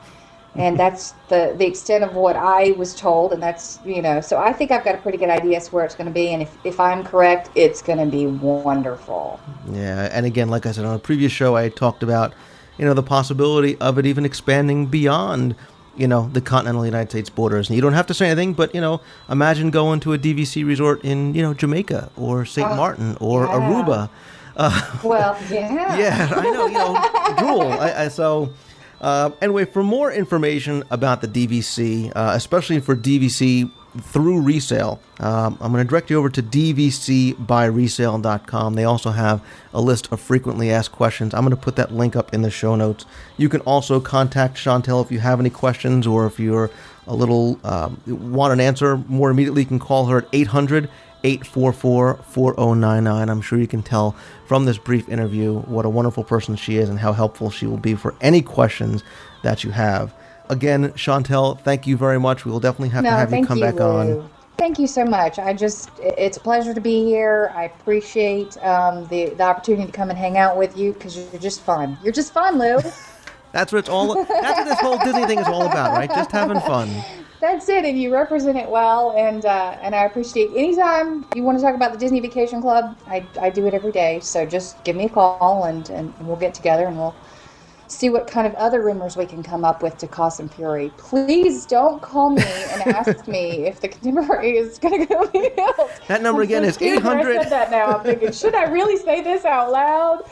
And that's the extent of what I was told. And that's, so I think I've got a pretty good idea as to where it's going to be. And if I'm correct, it's going to be wonderful. Yeah. And again, like I said, on a previous show, I talked about, the possibility of it even expanding beyond, the continental United States borders. And you don't have to say anything, but, imagine going to a DVC resort in, Jamaica or St. Martin or Aruba. Well, yeah. Yeah, I know, drool. Anyway, for more information about the DVC, especially for DVC through resale, I'm going to direct you over to dvcbyresale.com. They also have a list of frequently asked questions. I'm going to put that link up in the show notes. You can also contact Chantel if you have any questions, or if you're a little want an answer more immediately, you can call her at 800-844-4099. I'm sure you can tell from this brief interview what a wonderful person she is and how helpful she will be for any questions that you have. Again, Chantel, thank you very much. We will definitely have to have you come back on. Thank you so much. It's a pleasure to be here. I appreciate the opportunity to come and hang out with you, because you're just fun. You're just fun, Lou. That's what this whole Disney thing is all about, right? Just having fun. That's it, and you represent it well, and I appreciate anytime you want to talk about the Disney Vacation Club. I do it every day, so just give me a call, and we'll get together, and we'll see what kind of other rumors we can come up with to cause some fury. Please don't call me and ask me if the contemporary is going to be built. That number again is 800. I said that now. I'm thinking, should I really say this out loud?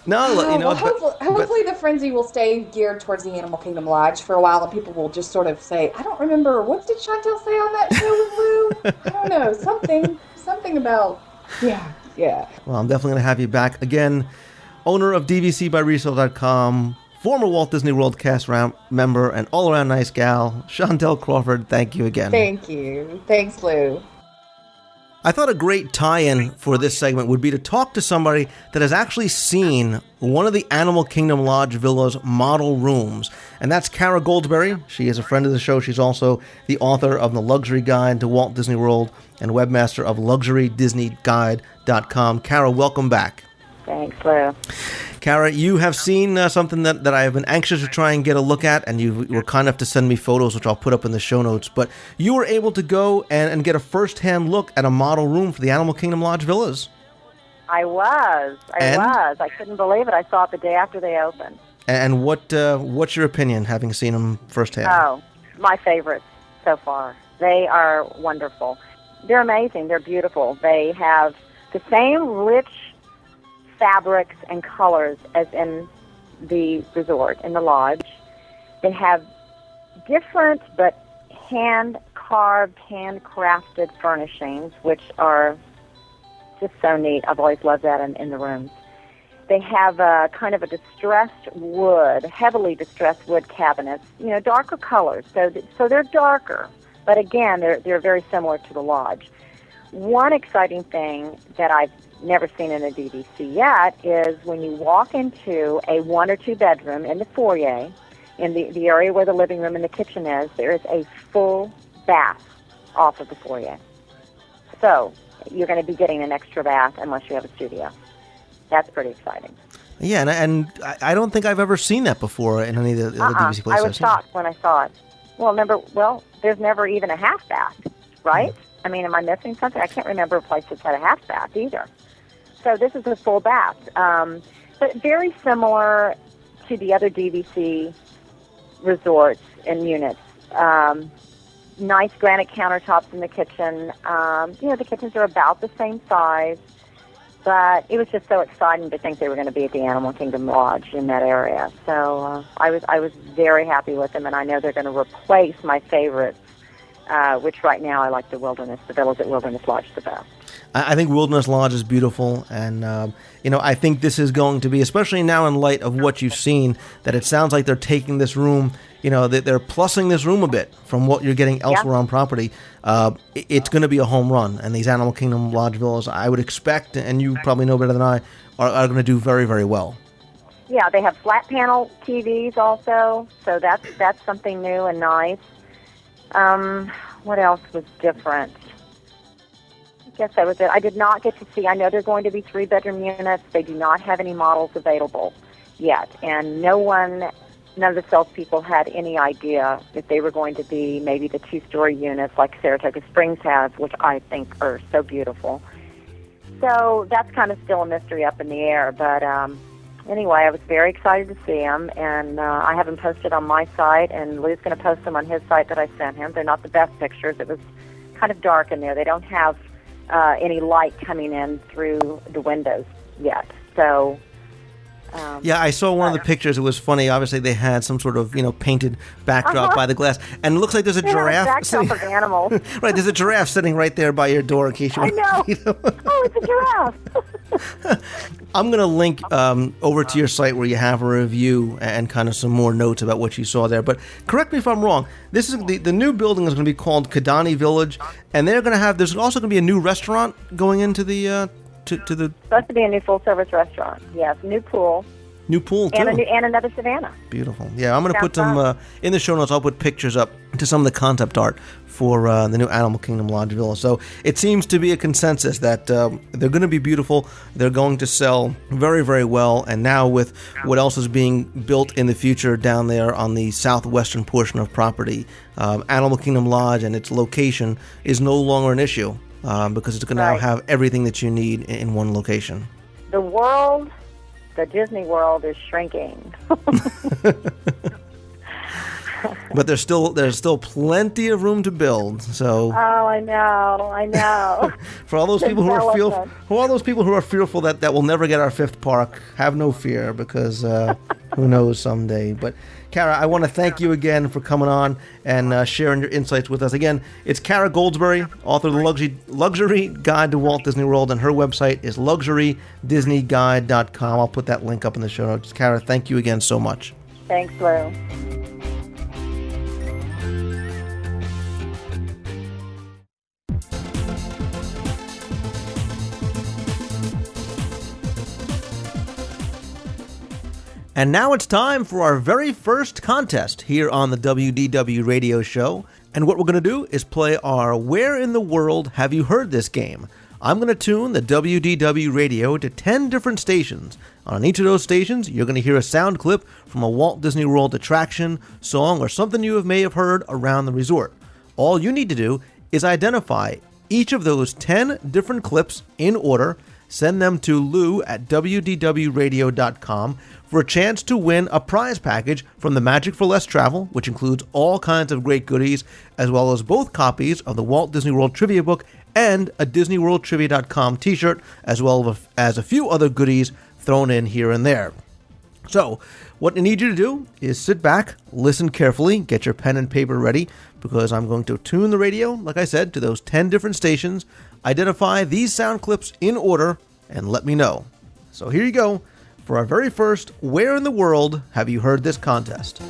No, hopefully the frenzy will stay geared towards the Animal Kingdom Lodge for a while, and people will just sort of say, I don't remember, what did Chantel say on that show with Lou? I don't know, something about, yeah. Well, I'm definitely going to have you back. Again, owner of DVCbyresale.com, former Walt Disney World cast member, and all-around nice gal, Chantel Crawford, thank you again. Thank you. Thanks, Lou. I thought a great tie-in for this segment would be to talk to somebody that has actually seen one of the Animal Kingdom Lodge Villa's model rooms, and that's Kara Goldsberry. She is a friend of the show. She's also the author of The Luxury Guide to Walt Disney World and webmaster of LuxuryDisneyGuide.com. Kara, welcome back. Thanks, Lou. Kara, you have seen something that I have been anxious to try and get a look at, and you were kind enough to send me photos, which I'll put up in the show notes. But you were able to go and get a first-hand look at a model room for the Animal Kingdom Lodge Villas. I was. I couldn't believe it. I saw it the day after they opened. And what's your opinion, having seen them firsthand? Oh, my favorites so far. They are wonderful. They're amazing. They're beautiful. They have the same rich fabrics and colors as in the resort, in the lodge. They have different but hand-carved, hand-crafted furnishings, which are just so neat. I've always loved that in the rooms. They have a kind of a heavily distressed wood cabinets, darker colors. So they're darker, but again, they're very similar to the lodge. One exciting thing that I've never seen in a DVC yet is when you walk into a 1 or 2 bedroom in the foyer, in the area where the living room and the kitchen is, there is a full bath off of the foyer. So you're going to be getting an extra bath unless you have a studio. That's pretty exciting. Yeah, and I don't think I've ever seen that before in any of the other DVC places. I was shocked when I saw it. Well, there's never even a half bath, right? I mean, am I missing something? I can't remember a place that's had a half bath either. So this is a full bath, but very similar to the other DVC resorts and units. Nice granite countertops in the kitchen. The kitchens are about the same size, but it was just so exciting to think they were going to be at the Animal Kingdom Lodge in that area. So I was very happy with them, and I know they're going to replace my favorites which right now I like the villas at Wilderness Lodge the best. I think Wilderness Lodge is beautiful, and I think this is going to be, especially now in light of what you've seen, that it sounds like they're taking this room, they're plussing this room a bit from what you're getting elsewhere on property. It's going to be a home run, and these Animal Kingdom Lodge villas, I would expect, and you probably know better than I, are going to do very, very well. Yeah, they have flat panel TVs also, so that's something new and nice. What else was different? I guess that was it. I did not get to see. I know they're going to be 3-bedroom units. They do not have any models available yet, and none of the salespeople had any idea if they were going to be maybe the 2-story units like Saratoga Springs has, which I think are so beautiful. So that's kind of still a mystery up in the air. But anyway, I was very excited to see them, and I have them posted on my site, and Lou's going to post them on his site that I sent him. They're not the best pictures. It was kind of dark in there. They don't have any light coming in through the windows yet. So, yeah, I saw one of the pictures. It was funny. Obviously, they had some sort of painted backdrop by the glass, and it looks like there's a giraffe. Backdrop of animals. Right, there's a giraffe sitting right there by your door in case you want to feed them. Oh, it's a giraffe. I'm going to link over to your site where you have a review and kind of some more notes about what you saw there. But correct me if I'm wrong. This is the new building is going to be called Kidani Village, and they're going to have. There's also going to be a new restaurant going into the to the. Supposed to be a new full-service restaurant. Yes, new pool. New pool, too. And another Savannah. Beautiful. Yeah, I'm going to put some, in the show notes, I'll put pictures up to some of the concept art for the new Animal Kingdom Lodge Villa. So it seems to be a consensus that they're going to be beautiful, they're going to sell very, very well, and now with what else is being built in the future down there on the southwestern portion of property, Animal Kingdom Lodge and its location is no longer an issue because it's going to now have everything that you need in one location. The Disney World is shrinking. But there's still plenty of room to build. So I know. For all those people who are fearful that we'll never get our 5th park, have no fear because who knows someday. But Kara, I want to thank you again for coming on and sharing your insights with us. Again, it's Kara Goldsberry, author of the Luxury Guide to Walt Disney World, and her website is luxurydisneyguide.com. I'll put that link up in the show notes. Kara, thank you again so much. Thanks, Lou. And now it's time for our very first contest here on the WDW radio show. And what we're going to do is play our Where in the World Have You Heard This game? I'm going to tune the WDW radio to 10 different stations. On each of those stations, you're going to hear a sound clip from a Walt Disney World attraction, song, or something you may have heard around the resort. All you need to do is identify each of those 10 different clips in order, send them to Lou at WDWradio.com for a chance to win a prize package from the Magic for Less travel, which includes all kinds of great goodies, as well as both copies of the Walt Disney World Trivia book and a DisneyWorldTrivia.com t-shirt, as well as a few other goodies thrown in here and there. So, what I need you to do is sit back, listen carefully, get your pen and paper ready, because I'm going to tune the radio, like I said, to those 10 different stations, identify these sound clips in order, and let me know. So here you go for our very first Where in the World Have You Heard This contest.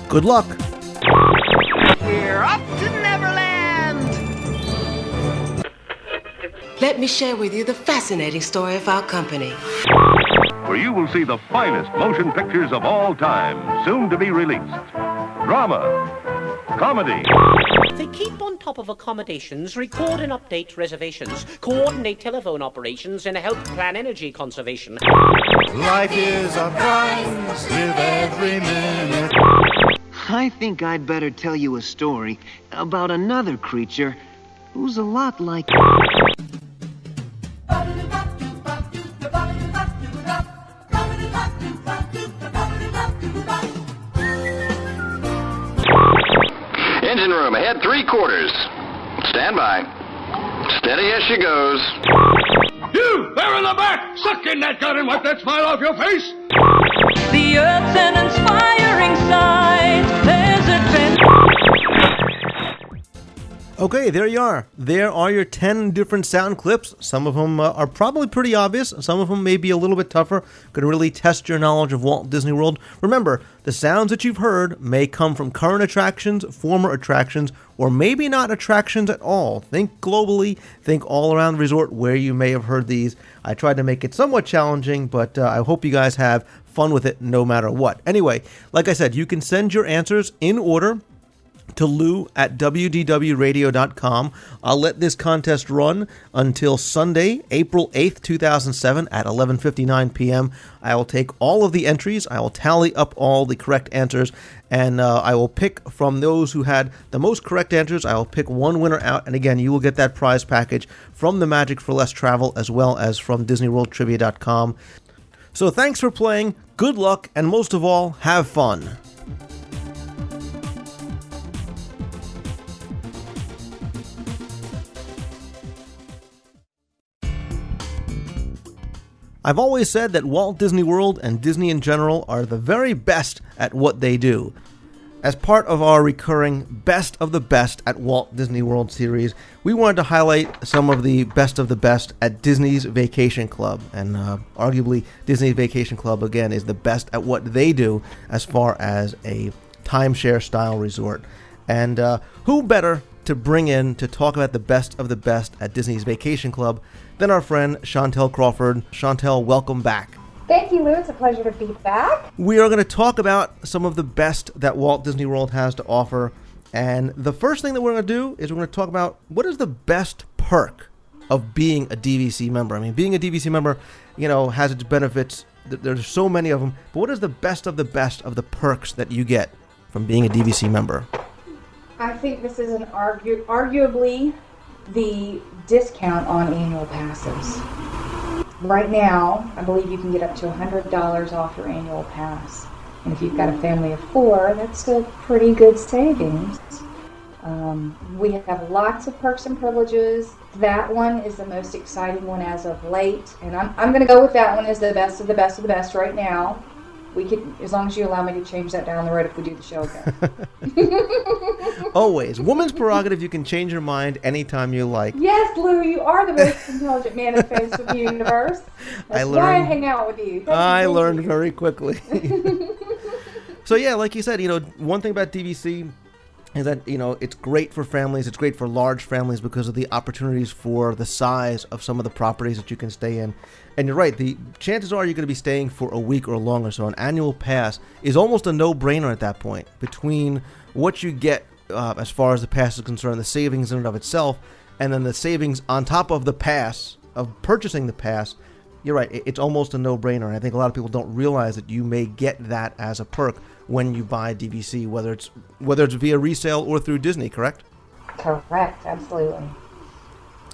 Good luck. We're up to Neverland! Let me share with you the fascinating story of our company. Where you will see the finest motion pictures of all time, soon to be released. Drama, comedy. They keep on top of accommodations, record and update reservations, coordinate telephone operations, and help plan energy conservation. Life is a prize, live every minute. I think I'd better tell you a story about another creature who's a lot like... Engine room, ahead 3/4. Stand by. Steady as she goes. You, there in the back! Suck in that gun and wipe that smile off your face! The Earth's an inspiring sight. There's adventure. Okay, there you are. There are your 10 different sound clips. Some of them are probably pretty obvious. Some of them may be a little bit tougher. Going to really test your knowledge of Walt Disney World. Remember, the sounds that you've heard may come from current attractions, former attractions, or maybe not attractions at all. Think globally. Think all around the resort where you may have heard these. I tried to make it somewhat challenging, but I hope you guys have fun with it no matter what. Anyway, like I said, you can send your answers in order to Lou at WDWradio.com. I'll let this contest run until Sunday, April 8th, 2007 at 11:59 p.m. I will take all of the entries. I will tally up all the correct answers, and I will pick from those who had the most correct answers. I will pick one winner out, and again, you will get that prize package from the Magic for Less Travel as well as from DisneyWorldTrivia.com. So thanks for playing, good luck, and most of all, have fun. I've always said that Walt Disney World and Disney in general are the very best at what they do. As part of our recurring Best of the Best at Walt Disney World series, we wanted to highlight some of the best at Disney's Vacation Club. And arguably, Disney's Vacation Club, again, is the best at what they do as far as a timeshare-style resort. And who better to bring in to talk about the best of the best at Disney's Vacation Club than our friend Chantel Crawford. Chantel, welcome back. Thank you, Lou. It's a pleasure to be back. We are going to talk about some of the best that Walt Disney World has to offer. And the first thing that we're going to do is we're going to talk about what is the best perk of being a DVC member. I mean, being a DVC member, has its benefits. There's so many of them. But what is the best of the perks that you get from being a DVC member? I think this is arguably the discount on annual passes. Right now, I believe you can get up to $100 off your annual pass. And if you've got a family of 4, that's still pretty good savings. We have lots of perks and privileges. That one is the most exciting one as of late. And I'm going to go with that one as the best of the best of the best right now. We could, as long as you allow me to change that down the road if we do the show again. Always. Woman's prerogative, you can change your mind anytime you like. Yes, Lou, you are the most intelligent man in the face of the universe. That's why I hang out with you. I learned very quickly. So yeah, like you said, one thing about DVC is that, it's great for families. It's great for large families because of the opportunities for the size of some of the properties that you can stay in. And you're right, the chances are you're going to be staying for a week or longer. So an annual pass is almost a no-brainer at that point. Between what you get as far as the pass is concerned, the savings in and of itself, and then the savings on top of the pass, of purchasing the pass, you're right, it's almost a no-brainer. And I think a lot of people don't realize that you may get that as a perk when you buy DVC, whether it's via resale or through Disney, correct? Correct, absolutely.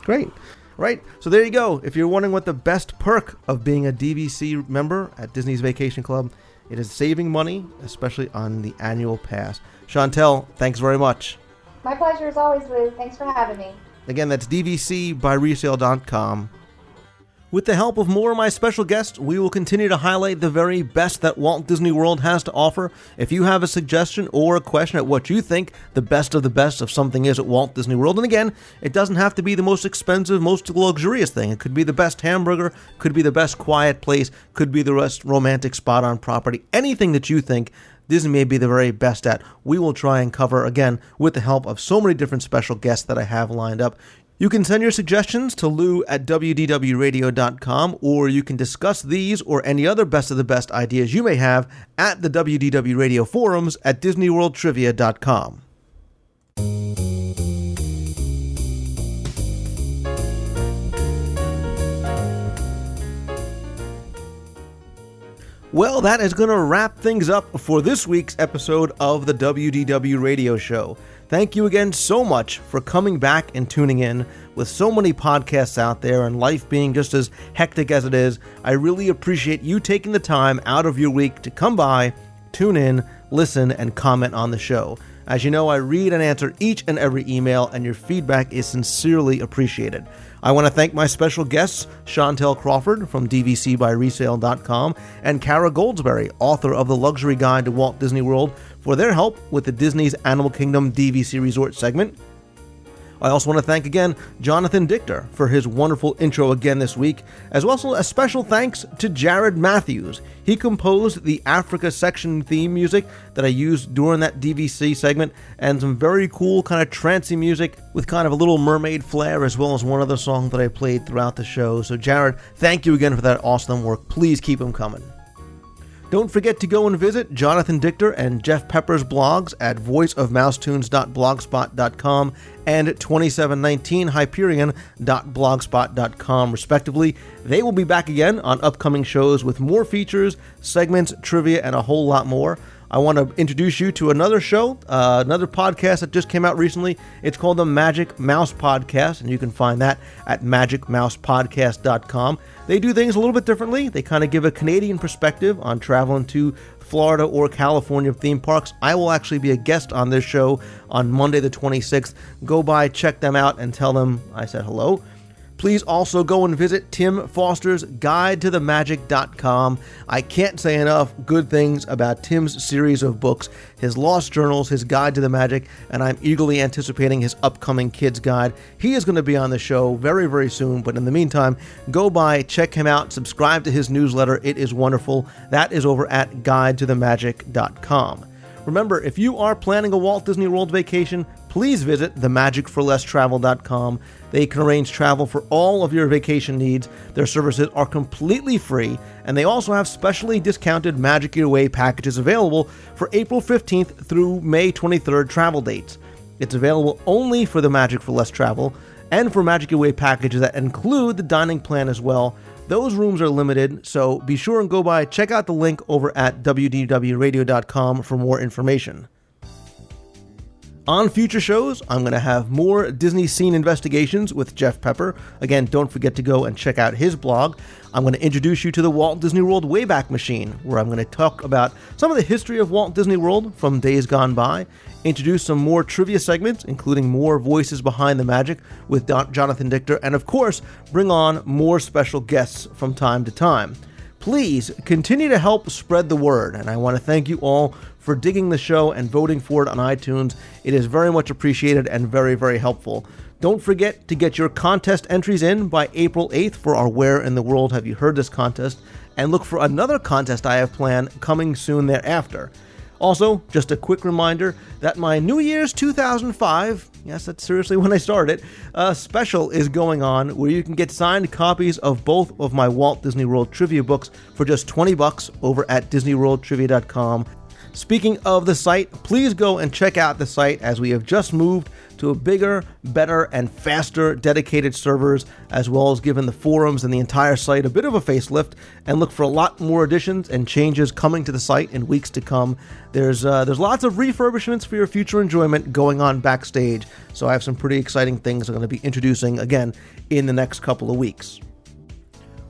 Great. Right, so there you go. If you're wondering what the best perk of being a DVC member at Disney's Vacation Club, it is saving money, especially on the annual pass. Chantel, thanks very much. My pleasure as always, Lou. Thanks for having me. Again, that's dvcbyresale.com. With the help of more of my special guests, we will continue to highlight the very best that Walt Disney World has to offer. If you have a suggestion or a question at what you think the best of something is at Walt Disney World, and again, it doesn't have to be the most expensive, most luxurious thing. It could be the best hamburger, could be the best quiet place, could be the best romantic spot on property. Anything that you think Disney may be the very best at, we will try and cover, again, with the help of so many different special guests that I have lined up. You can send your suggestions to Lou at WDWradio.com, or you can discuss these or any other best of the best ideas you may have at the WDW Radio forums at DisneyWorldTrivia.com. Well, that is going to wrap things up for this week's episode of the WDW Radio Show. Thank you again so much for coming back and tuning in. With so many podcasts out there and life being just as hectic as it is, I really appreciate you taking the time out of your week to come by, tune in, listen, and comment on the show. As you know, I read and answer each and every email, and your feedback is sincerely appreciated. I want to thank my special guests, Chantel Crawford from DVCbyResale.com and Kara Goldsberry, author of The Luxury Guide to Walt Disney World, for their help with the Disney's Animal Kingdom DVC Resort segment. I also want to thank again Jonathan Dichter for his wonderful intro again this week, as well as a special thanks to Jared Matthews. He composed the Africa section theme music that I used during that DVC segment, and some very cool kind of trancey music with kind of a little mermaid flair, as well as one other song that I played throughout the show. So Jared, thank you again for that awesome work. Please keep them coming. Don't forget to go and visit Jonathan Dichter and Jeff Pepper's blogs at voiceofmousetunes.blogspot.com and 2719hyperion.blogspot.com, respectively. They will be back again on upcoming shows with more features, segments, trivia, and a whole lot more. I want to introduce you to another show, another podcast that just came out recently. It's called the Magic Mouse Podcast, and you can find that at magicmousepodcast.com. They do things a little bit differently. They kind of give a Canadian perspective on traveling to Florida or California theme parks. I will actually be a guest on this show on Monday the 26th. Go by, check them out, and tell them I said hello. Please also go and visit Tim Foster's GuideToTheMagic.com. I can't say enough good things about Tim's series of books, his Lost Journals, his Guide to the Magic, and I'm eagerly anticipating his upcoming Kids Guide. He is going to be on the show very, very soon, but in the meantime, go by, check him out, subscribe to his newsletter. It is wonderful. That is over at GuideToTheMagic.com. Remember, if you are planning a Walt Disney World vacation, please visit themagicforlesstravel.com. They can arrange travel for all of your vacation needs. Their services are completely free, and they also have specially discounted Magic Your Way packages available for April 15th through May 23rd travel dates. It's available only for the Magic for Less travel and for Magic Your Way packages that include the dining plan as well. Those rooms are limited, so be sure and go by, check out the link over at WDWradio.com for more information. On future shows, I'm going to have more Disney Scene Investigations with Jeff Pepper. Again, don't forget to go and check out his blog. I'm going to introduce you to the Walt Disney World Wayback Machine, where I'm going to talk about some of the history of Walt Disney World from days gone by, introduce some more trivia segments, including more voices behind the magic with Jonathan Dichter, and of course, bring on more special guests from time to time. Please continue to help spread the word, and I want to thank you all for digging the show and voting for it on iTunes. It is very much appreciated and very, very helpful. Don't forget to get your contest entries in by April 8th for our Where in the World Have You Heard This contest, and look for another contest I have planned coming soon thereafter. Also, just a quick reminder that my New Year's 2005, yes, that's seriously when I started, special is going on where you can get signed copies of both of my Walt Disney World trivia books for just $20 over at DisneyWorldTrivia.com. Speaking of the site, please go and check out the site as we have just moved to a bigger, better, and faster dedicated servers, as well as given the forums and the entire site a bit of a facelift, and look for a lot more additions and changes coming to the site in weeks to come. There's lots of refurbishments for your future enjoyment going on backstage, so I have some pretty exciting things I'm going to be introducing again in the next couple of weeks.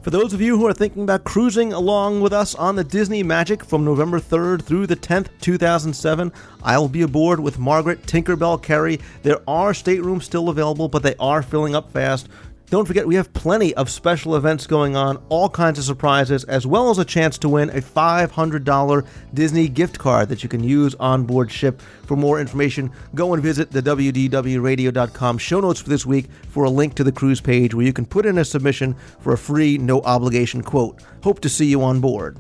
For those of you who are thinking about cruising along with us on the Disney Magic from November 3rd through the 10th, 2007, I'll be aboard with Margaret Tinkerbell Carey. There are staterooms still available, but they are filling up fast. Don't forget, we have plenty of special events going on, all kinds of surprises, as well as a chance to win a $500 Disney gift card that you can use on board ship. For more information, go and visit the WDWradio.com show notes for this week for a link to the cruise page where you can put in a submission for a free, no-obligation quote. Hope to see you on board.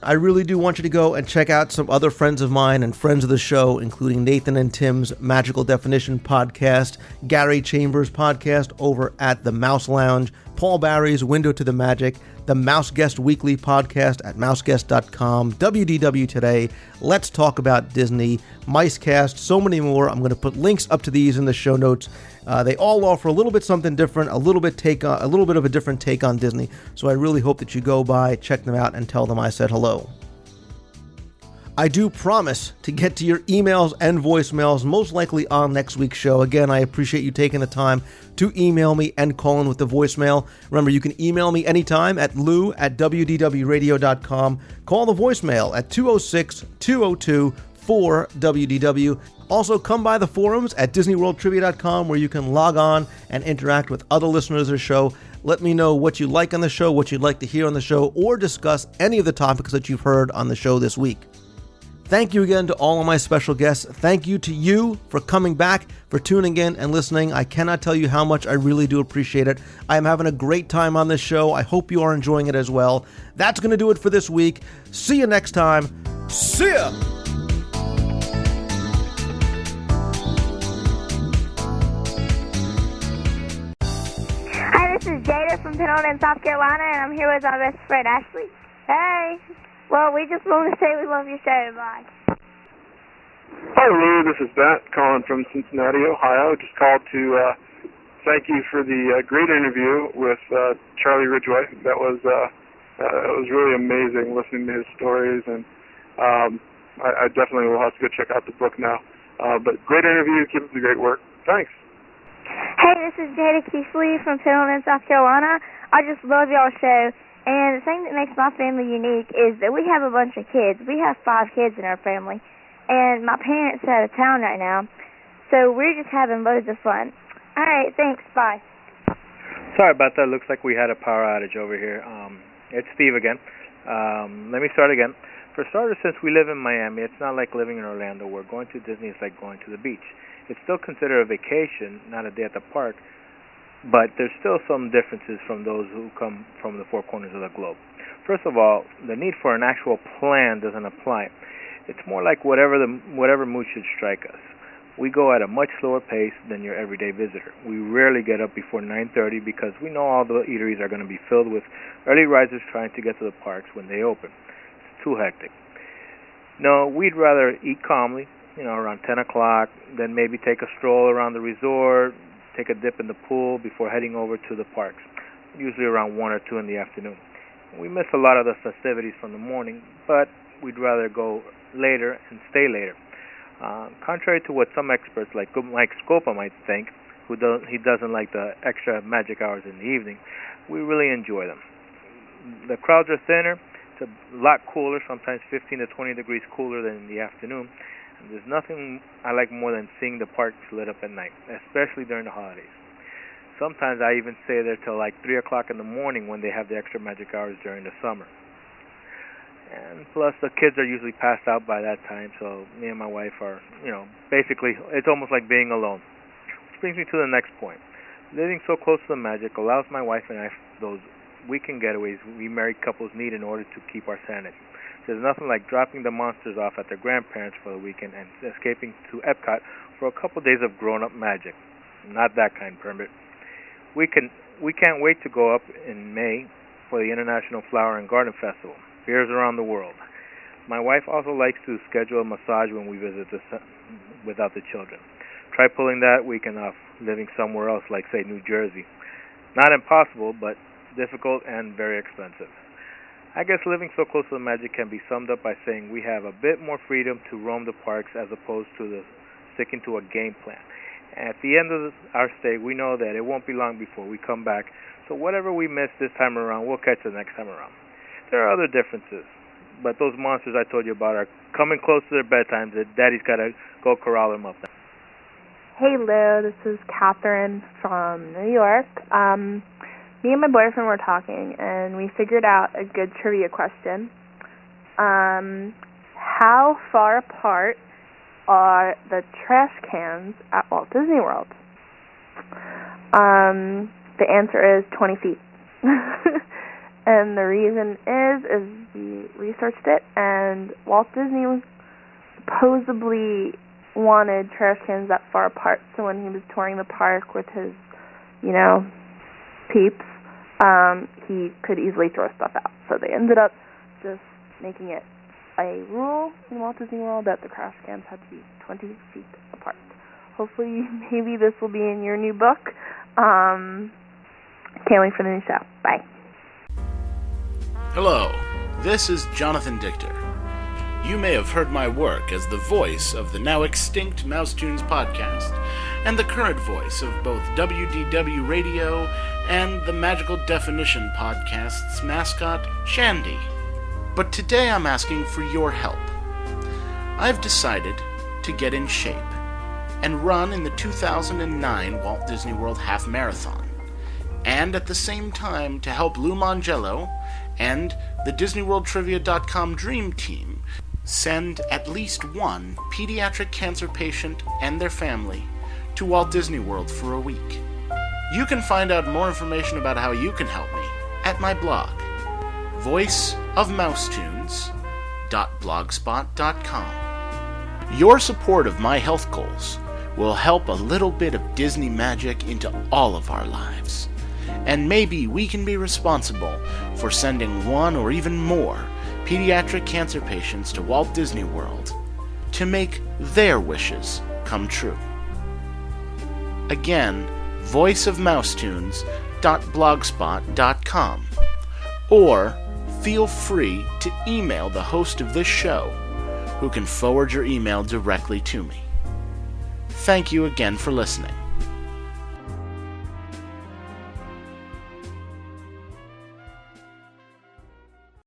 I really do want you to go and check out some other friends of mine and friends of the show, including Nathan and Tim's Magical Definition podcast, Gary Chambers' podcast over at the Mouse Lounge, Paul Barry's Window to the Magic, the Mouse Guest Weekly podcast at mouseguest.com, WDW Today, Let's Talk About Disney, Micecast, so many more. I'm going to put links up to these in the show notes. They all offer a little bit something different, a little bit of a different take on Disney. So I really hope that you go by, check them out, and tell them I said hello. I do promise to get to your emails and voicemails, most likely on next week's show. Again, I appreciate you taking the time to email me and call in with the voicemail. Remember, you can email me anytime at lou@wdwradio.com. Call the voicemail at 206-202-4WDW. Also, come by the forums at DisneyWorldTrivia.com where you can log on and interact with other listeners of the show. Let me know what you like on the show, what you'd like to hear on the show, or discuss any of the topics that you've heard on the show this week. Thank you again to all of my special guests. Thank you to you for coming back, for tuning in and listening. I cannot tell you how much I really do appreciate it. I am having a great time on this show. I hope you are enjoying it as well. That's going to do it for this week. See you next time. See ya! Hi, this is Jada from Pendleton, South Carolina, and I'm here with my best friend, Ashley. Hey! Well, we just want to say we love your show. Bye. Hi, Lou. This is Matt calling from Cincinnati, Ohio. Just called to thank you for the great interview with Charlie Ridgway. That was really amazing listening to his stories, and I definitely will have to go check out the book now. But great interview. Keep up the great work. Thanks. Hey, this is Jada Keesley from Pendleton, South Carolina. I just love y'all's show. And the thing that makes my family unique is that we have a bunch of kids. We have 5 kids in our family. And my parents are out of town right now. So we're just having loads of fun. All right, thanks. Bye. Sorry about that. Looks like we had a power outage over here. It's Steve again. Let me start again. For starters, since we live in Miami, it's not like living in Orlando where going to Disney is like going to the beach. It's still considered a vacation, not a day at the park. But there's still some differences from those who come from the 4 corners of the globe. First of all, the need for an actual plan doesn't apply. It's more like whatever mood should strike us. We go at a much slower pace than your everyday visitor. We rarely get up before 9:30 because we know all the eateries are going to be filled with early risers trying to get to the parks when they open. It's too hectic. No, we'd rather eat calmly, around 10 o'clock, then maybe take a stroll around the resort, take a dip in the pool before heading over to the parks, usually around 1 or 2 in the afternoon. We miss a lot of the festivities from the morning, but we'd rather go later and stay later. Contrary to what some experts like Mike Scopa might think, he doesn't like the extra magic hours in the evening, we really enjoy them. The crowds are thinner, it's a lot cooler, sometimes 15 to 20 degrees cooler than in the afternoon. There's nothing I like more than seeing the parks lit up at night, especially during the holidays. Sometimes I even stay there till like 3 o'clock in the morning when they have the extra magic hours during the summer. And plus, the kids are usually passed out by that time, so me and my wife are, basically, it's almost like being alone. Which brings me to the next point. Living so close to the magic allows my wife and I those weekend getaways we married couples need in order to keep our sanity. There's nothing like dropping the monsters off at their grandparents for the weekend and escaping to Epcot for a couple days of grown-up magic. Not that kind, Permit. We can't wait to go up in May for the International Flower and Garden Festival. Fairs around the world. My wife also likes to schedule a massage when we visit without the children. Try pulling that weekend off, living somewhere else like, say, New Jersey. Not impossible, but difficult and very expensive. I guess living so close to the magic can be summed up by saying we have a bit more freedom to roam the parks as opposed to sticking to a game plan. At the end of our stay, we know that it won't be long before we come back, so whatever we miss this time around, we'll catch the next time around. There are other differences, but those monsters I told you about are coming close to their bedtimes that Daddy's got to go corral them up. Hey Lou, this is Catherine from New York. Me and my boyfriend were talking, and we figured out a good trivia question. How far apart are the trash cans at Walt Disney World? The answer is 20 feet. And the reason is we researched it, and Walt Disney supposedly wanted trash cans that far apart, so when he was touring the park with his, peeps, he could easily throw stuff out. So they ended up just making it a rule in Walt Disney World that the trash cans had to be 20 feet apart. Hopefully, maybe this will be in your new book. Can't wait for the new show. Bye. Hello, this is Jonathan Dichter. You may have heard my work as the voice of the now extinct Mouse Tunes podcast, and the current voice of both WDW Radio and the Magical Definition podcast's mascot, Shandy. But today I'm asking for your help. I've decided to get in shape and run in the 2009 Walt Disney World Half Marathon, and at the same time to help Lou Mongello and the DisneyWorldTrivia.com Dream Team Send at least one pediatric cancer patient and their family to Walt Disney World for a week. You can find out more information about how you can help me at my blog, voiceofmousettunes.blogspot.com. Your support of my health goals will help a little bit of Disney magic into all of our lives. And maybe we can be responsible for sending one or even more pediatric cancer patients to Walt Disney World to make their wishes come true. Again, voiceofmousetunes.blogspot.com, or feel free to email the host of this show, who can forward your email directly to me. Thank you again for listening.